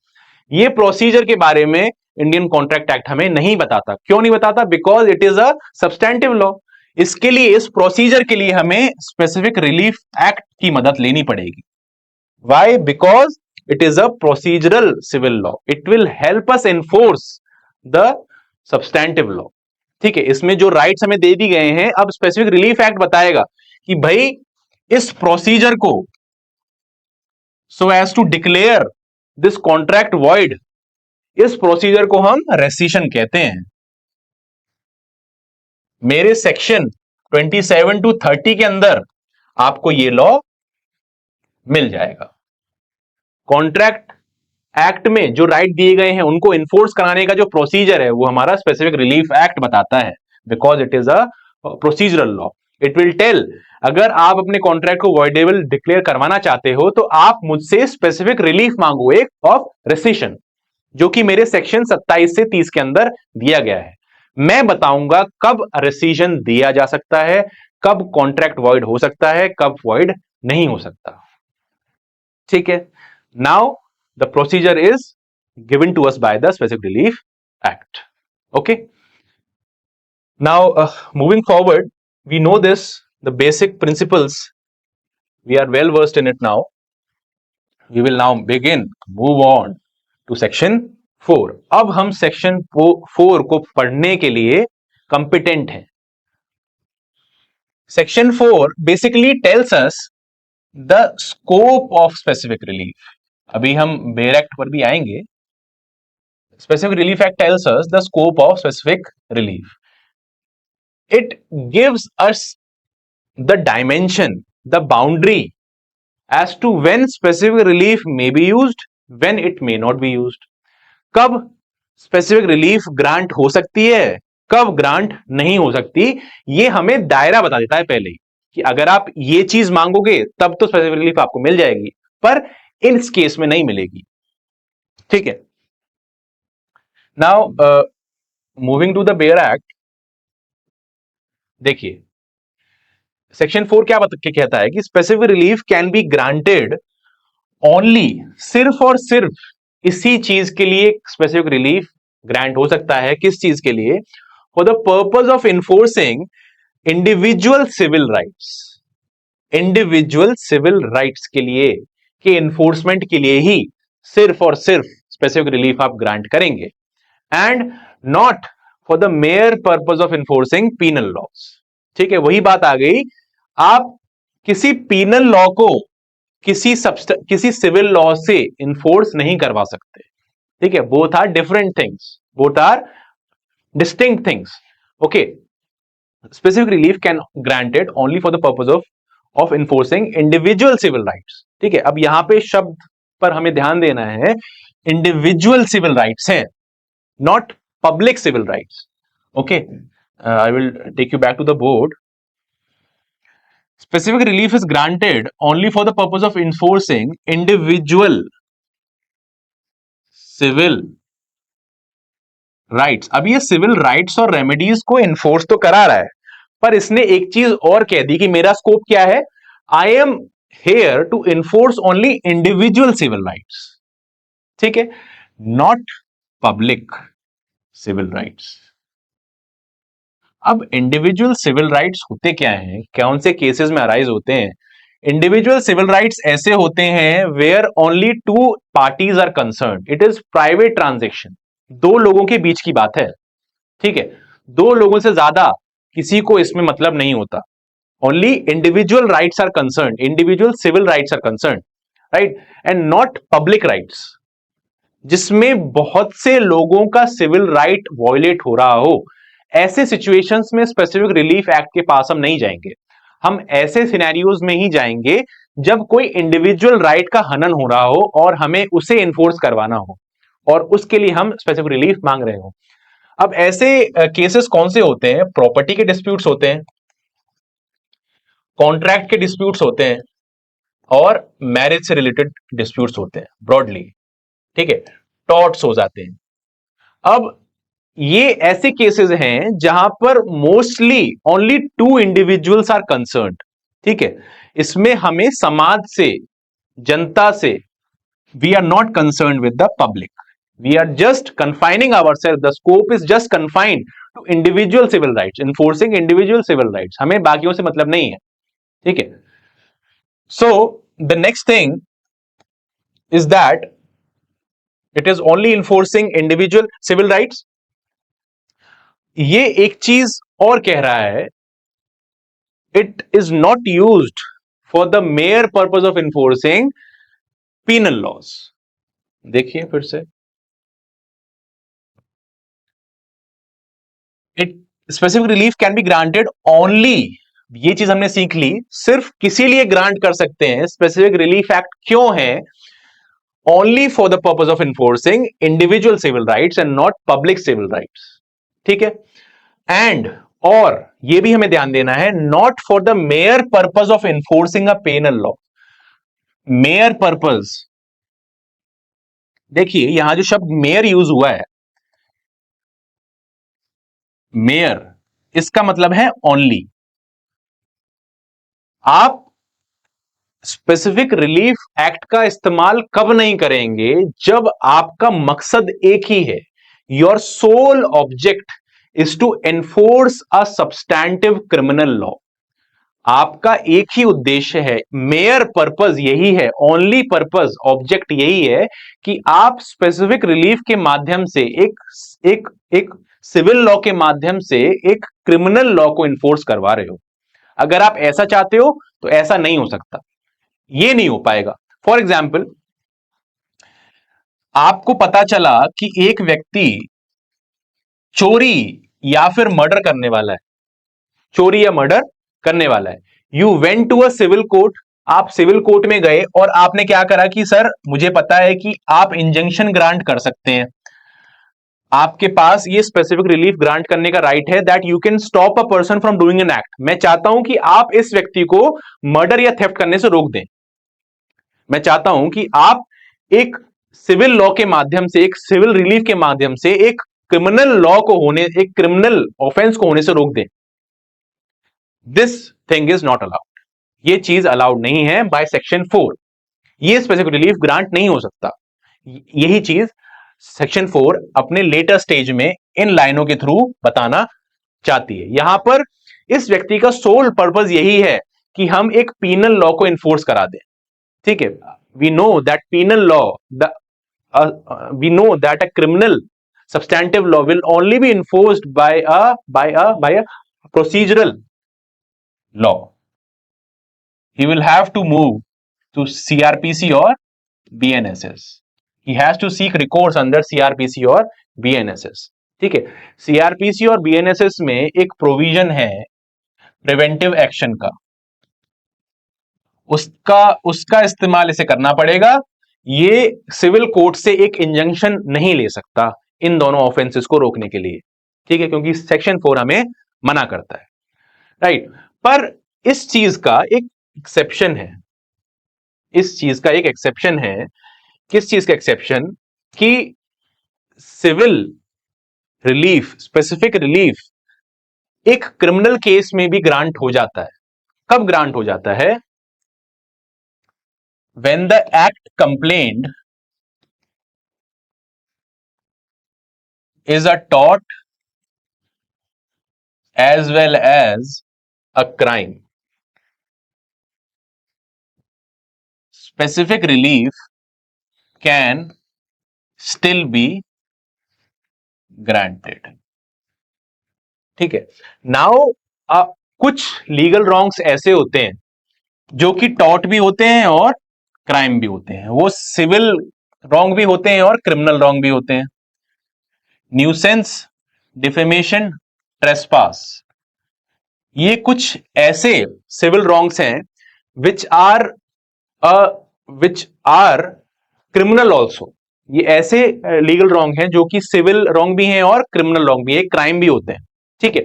ये प्रोसीजर के बारे में इंडियन कॉन्ट्रैक्ट एक्ट हमें नहीं बताता। क्यों नहीं बताता? Because it is a substantive law. इसके लिए, इस प्रोसीजर के लिए हमें स्पेसिफिक रिलीफ एक्ट की मदद लेनी पड़ेगी। Why? Because it is a procedural civil law. It will help us enforce the substantive law. ठीक है, इसमें जो राइट्स हमें दे दी गए हैं, अब स्पेसिफिक रिलीफ एक्ट बताएगा कि भाई इस प्रोसीजर को so as to declare this contract void, इस प्रोसीजर को हम रेसिशन कहते हैं। मेरे सेक्शन 27 to 30 के अंदर आपको ये लॉ मिल जाएगा। कॉन्ट्रैक्ट एक्ट में जो राइट दिए गए हैं उनको इन्फोर्स कराने का जो प्रोसीजर है वो हमारा स्पेसिफिक रिलीफ एक्ट बताता है, because it is a procedural law. It will tell, अगर आप अपने कॉन्ट्रैक्ट को वॉइडेबल डिक्लेयर करवाना चाहते हो तो आप मुझसे स्पेसिफिक रिलीफ मांगो, एक ऑफ रेसिशन, जो कि मेरे सेक्शन 27 से 30 के अंदर दिया गया है। मैं बताऊंगा कब रेसिशन दिया जा सकता है, कब कॉन्ट्रैक्ट वॉइड हो सकता है, कब वॉइड नहीं हो सकता। ठीक है, now the procedure is given to us by the Specific Relief Act. Okay. Now, moving forward, we know this, the basic principles. We are well versed in it now. We will now move on to section 4. अब हम section 4 को पढ़ने के लिए competent हैं। Section 4 basically tells us the scope of specific relief. अभी हम बेयर एक्ट पर भी आएंगे। Specific Relief Act tells us the scope of specific relief. It gives us the dimension, the boundary as to when specific relief may be used, when it may not be used. कब specific relief grant हो सकती है, कब grant नहीं हो सकती, ये हमें दायरा बता देता है पहले ही कि अगर आप ये चीज मांगोगे तब तो specific relief आपको मिल जाएगी, पर इस केस में नहीं मिलेगी। ठीक है, now moving to the bare act. देखिए, सेक्शन 4 क्या कहता है कि specific relief can be granted only, सिर्फ और सिर्फ इसी चीज के लिए स्पेसिफिक रिलीफ ग्रांट हो सकता है। किस चीज के लिए? For the purpose of enforcing individual civil rights, individual civil rights के लिए, कि इन्फोर्समेंट के लिए ही सिर्फ और सिर्फ स्पेसिफिक रिलीफ आप ग्रांट करेंगे, and not for the mere purpose of enforcing penal laws. ठीक है, वही बात आ गई, आप किसी पीनल लॉ को किसी सिविल लॉ से इन्फोर्स नहीं करवा सकते। ठीक है, both are different things, both are distinct things. Okay, specific relief can granted only for the purpose of enforcing individual civil rights. ठीक है, अब यहां पे शब्द पर हमें ध्यान देना है, इंडिविजुअल सिविल राइट्स हैं, not public civil rights. Okay, I will take you back to the board. Specific relief is granted only for the purpose of enforcing individual civil rights। अब ये सिविल राइट्स और रेमेडीज को इन्फोर्स तो करा रहा है, पर इसने एक चीज और कह दी कि मेरा स्कोप क्या है, I am here to enforce only individual civil rights. ठीक है, नॉट पब्लिक सिविल राइट्स। अब इंडिविजुअल सिविल राइट्स होते क्या हैं, कौन से केसेस में अराइज होते हैं? इंडिविजुअल सिविल राइट्स ऐसे होते हैं where only two parties are concern, it is private transaction, दो लोगों के बीच की बात है। ठीक है, दो लोगों से ज्यादा किसी को इसमें मतलब नहीं होता। Only individual rights are concern, individual civil rights are concern, right, and not public rights, जिसमें बहुत से लोगों का सिविल राइट वॉयलेट हो रहा हो। ऐसे सिचुएशंस में स्पेसिफिक रिलीफ एक्ट के पास हम नहीं जाएंगे, हम ऐसे सिनेरियोज में ही जाएंगे जब कोई इंडिविजुअल राइट का हनन हो रहा हो और हमें उसे इन्फोर्स करवाना हो, और उसके लिए हम स्पेसिफिक रिलीफ मांग रहे हो। अब ऐसे केसेस कौन से होते हैं? प्रॉपर्टी के डिस्प्यूट्स होते हैं, कॉन्ट्रैक्ट के डिस्प्यूट्स होते हैं, और मैरिज से रिलेटेड डिस्प्यूट्स होते हैं ब्रॉडली। ठीक है, टॉर्ट्स हो जाते हैं। अब ये ऐसे केसेस हैं जहां पर mostly only to individuals are concerned. ठीक है, इसमें हमें समाज से, जनता से, we are not concern with the public, we are just confining ourself, the scope is just confined to individual civil rights, enforcing individual civil rights, हमें बाकियों से मतलब नहीं है। ठीक है, so the next thing is that it is only enforcing individual civil rights. ये एक चीज और कह रहा है, it is not used for the mere purpose of enforcing penal laws. देखिए फिर से, it specific relief can be granted only, ये चीज हमने सीख ली, सिर्फ किसी लिए ग्रांट कर सकते हैं। स्पेसिफिक रिलीफ एक्ट क्यों है? Only for the purpose of enforcing individual civil rights and not public civil rights. ठीक है, एंड और ये भी हमें ध्यान देना है, not for the mere purpose of enforcing a penal law. Mere purpose, देखिए यहां जो शब्द मेयर यूज हुआ है, मेयर, इसका मतलब है ओनली। आप स्पेसिफिक रिलीफ एक्ट का इस्तेमाल कब नहीं करेंगे? जब आपका मकसद एक ही है, your sole object is to enforce a substantive criminal law. आपका एक ही उद्देश्य है, मेयर पर्पज यही है, ओनली पर्पज, ऑब्जेक्ट यही है कि आप स्पेसिफिक रिलीफ के माध्यम से, एक सिविल लॉ के माध्यम से एक क्रिमिनल लॉ को इन्फोर्स करवा रहे हो। अगर आप ऐसा चाहते हो तो ऐसा नहीं हो सकता, ये नहीं हो पाएगा। फॉर एग्जाम्पल, आपको पता चला कि एक व्यक्ति चोरी या फिर मर्डर करने वाला है, चोरी या मर्डर करने वाला है। You went to a civil court, आप सिविल कोर्ट में गए और आपने क्या करा कि सर मुझे पता है कि आप इंजंक्शन ग्रांट कर सकते हैं, आपके पास ये स्पेसिफिक रिलीफ ग्रांट करने का राइट है, that you can stop a person from doing an act. मैं चाहता हूं कि आप इस व्यक्ति को मर्डर या थेफ्ट करने से रोक दें। मैं चाहता हूं कि आप एक सिविल लॉ के माध्यम से, एक सिविल रिलीफ के माध्यम से एक क्रिमिनल लॉ को होने, एक क्रिमिनल ऑफेंस को होने से रोक दें। This thing is not allowed, ये चीज अलाउड नहीं है बाय सेक्शन 4, ये स्पेसिफिक रिलीफ ग्रांट नहीं हो सकता। यही चीज सेक्शन 4 अपने लेटर स्टेज में इन लाइनों के थ्रू बताना चाहती है। यहां पर इस व्यक्ति का सोल पर्पस यही है कि हम एक पीनल लॉ को इन्फोर्स करा दें। ठीक है, we know that penal law, we know that a criminal substantive law will only be enforced by a procedural law. He will have to move to CRPC or BNSS. He has to seek recourse under CRPC और BNSS. ठीक है, CRPC और BNSS में एक प्रोविजन है प्रिवेंटिव एक्शन का, उसका उसका इस्तेमाल इसे करना पड़ेगा। ये सिविल कोर्ट से एक इंजंक्शन नहीं ले सकता इन दोनों ऑफेंसेस को रोकने के लिए। ठीक है, क्योंकि सेक्शन 4 हमें मना करता है, राइट। पर इस चीज का एक एक्सेप्शन है, इस चीज का एक एक्सेप्शन है। किस चीज का एक्सेप्शन? कि सिविल रिलीफ, स्पेसिफिक रिलीफ एक क्रिमिनल केस में भी ग्रांट हो जाता है। कब ग्रांट हो जाता है? when the act complained is a tort as well as a crime. Specific relief can still be granted. ठीक है, नाउ कुछ लीगल रॉन्ग्स ऐसे होते हैं जो कि टॉट भी होते हैं और क्राइम भी होते हैं, वो सिविल रॉन्ग भी होते हैं और क्रिमिनल रॉन्ग भी होते हैं। न्यूसेंस, डिफेमेशन, ट्रेसपास, ये कुछ ऐसे सिविल रॉन्ग्स हैं विच आर क्रिमिनल ऑल्सो। ये ऐसे लीगल रॉन्ग हैं जो कि सिविल रॉन्ग भी हैं और क्रिमिनल रॉन्ग भी है, क्राइम भी होते हैं। ठीक है,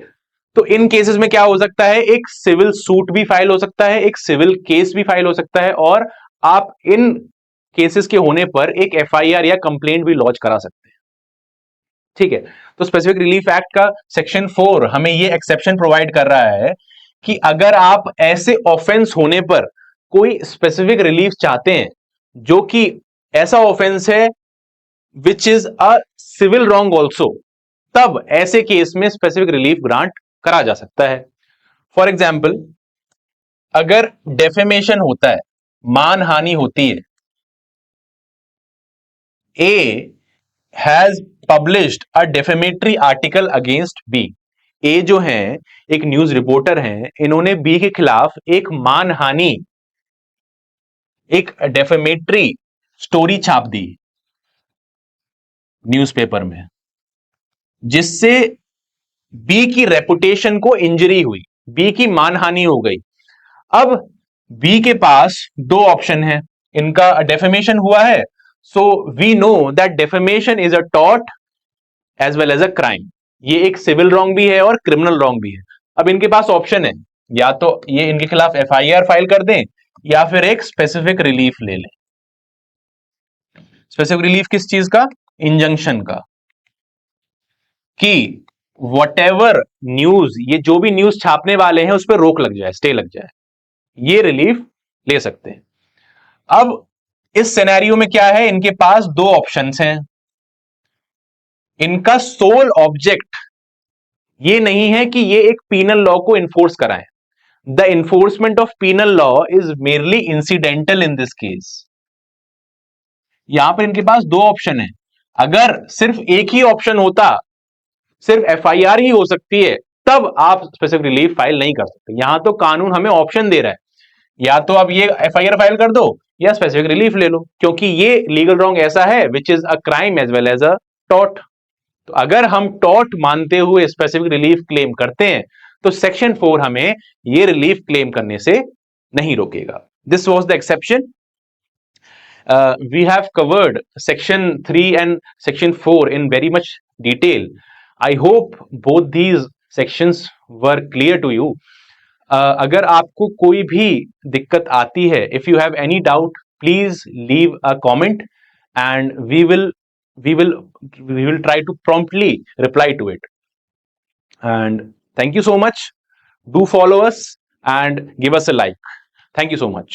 तो इन केसेस में क्या हो सकता है? एक सिविल सूट भी फाइल हो सकता है, एक सिविल केस भी फाइल हो सकता है, और आप इन केसेस के होने पर एक एफआईआर या कंप्लेंट भी लॉन्च करा सकते हैं। ठीक है, तो स्पेसिफिक रिलीफ एक्ट का सेक्शन 4 हमें ये एक्सेप्शन प्रोवाइड कर रहा है कि अगर आप ऐसे ऑफेंस होने पर कोई स्पेसिफिक रिलीफ चाहते हैं जो कि ऐसा ऑफेंस है which is a civil wrong also, तब ऐसे केस में स्पेसिफिक रिलीफ ग्रांट करा जा सकता है। फॉर एग्जाम्पल, अगर डेफेमेशन होता है, मानहानि होती है, A has published a defamatory article against B. A जो है एक न्यूज रिपोर्टर हैं, इन्होंने बी के खिलाफ एक मानहानि, एक डेफेमेटरी स्टोरी छाप दी न्यूज़पेपर में, जिससे बी की रेपुटेशन को इंजरी हुई, बी की मानहानि हो गई। अब बी के पास दो ऑप्शन है, इनका डेफेमेशन हुआ है, so we know that defamation is a tort as well as a crime. ये एक सिविल रॉन्ग भी है और क्रिमिनल रॉन्ग भी है। अब इनके पास ऑप्शन है, या तो ये इनके खिलाफ एफआईआर फाइल कर दें या फिर एक स्पेसिफिक रिलीफ ले लें। स्पेसिफिक रिलीफ किस चीज का? इंजंक्शन का, कि वॉटेवर न्यूज, ये जो भी न्यूज छापने वाले हैं उस पर रोक लग जाए, स्टे लग जाए, ये रिलीफ ले सकते हैं। अब इस सिनेरियो में क्या है, इनके पास दो ऑप्शंस हैं। इनका सोल ऑब्जेक्ट ये नहीं है कि ये एक पीनल लॉ को इन्फोर्स कराएं। The enforcement of penal law is merely incidental in this case. यहां पर इनके पास दो ऑप्शन है। अगर सिर्फ एक ही ऑप्शन होता, सिर्फ एफआईआर ही हो सकती है, तब आप स्पेसिफिक रिलीफ फाइल नहीं कर सकते। यहां तो कानून हमें ऑप्शन दे रहा है, या तो आप ये एफआईआर फाइल कर दो या स्पेसिफिक रिलीफ ले लो, क्योंकि ये लीगल रॉन्ग ऐसा है which is a crime as well as a tort. तो अगर हम टॉर्ट मानते हुए स्पेसिफिक रिलीफ क्लेम करते हैं तो सेक्शन 4 हमें ये रिलीफ क्लेम करने से नहीं रोकेगा। This was the exception. We have covered section 3 and section 4 in very much detail. I hope both these sections were clear to you. अगर आपको कोई भी दिक्कत आती है, if you have any doubt, please leave a comment and we will try to promptly reply to it. And thank you so much Do follow us and give us a like. Thank you so much.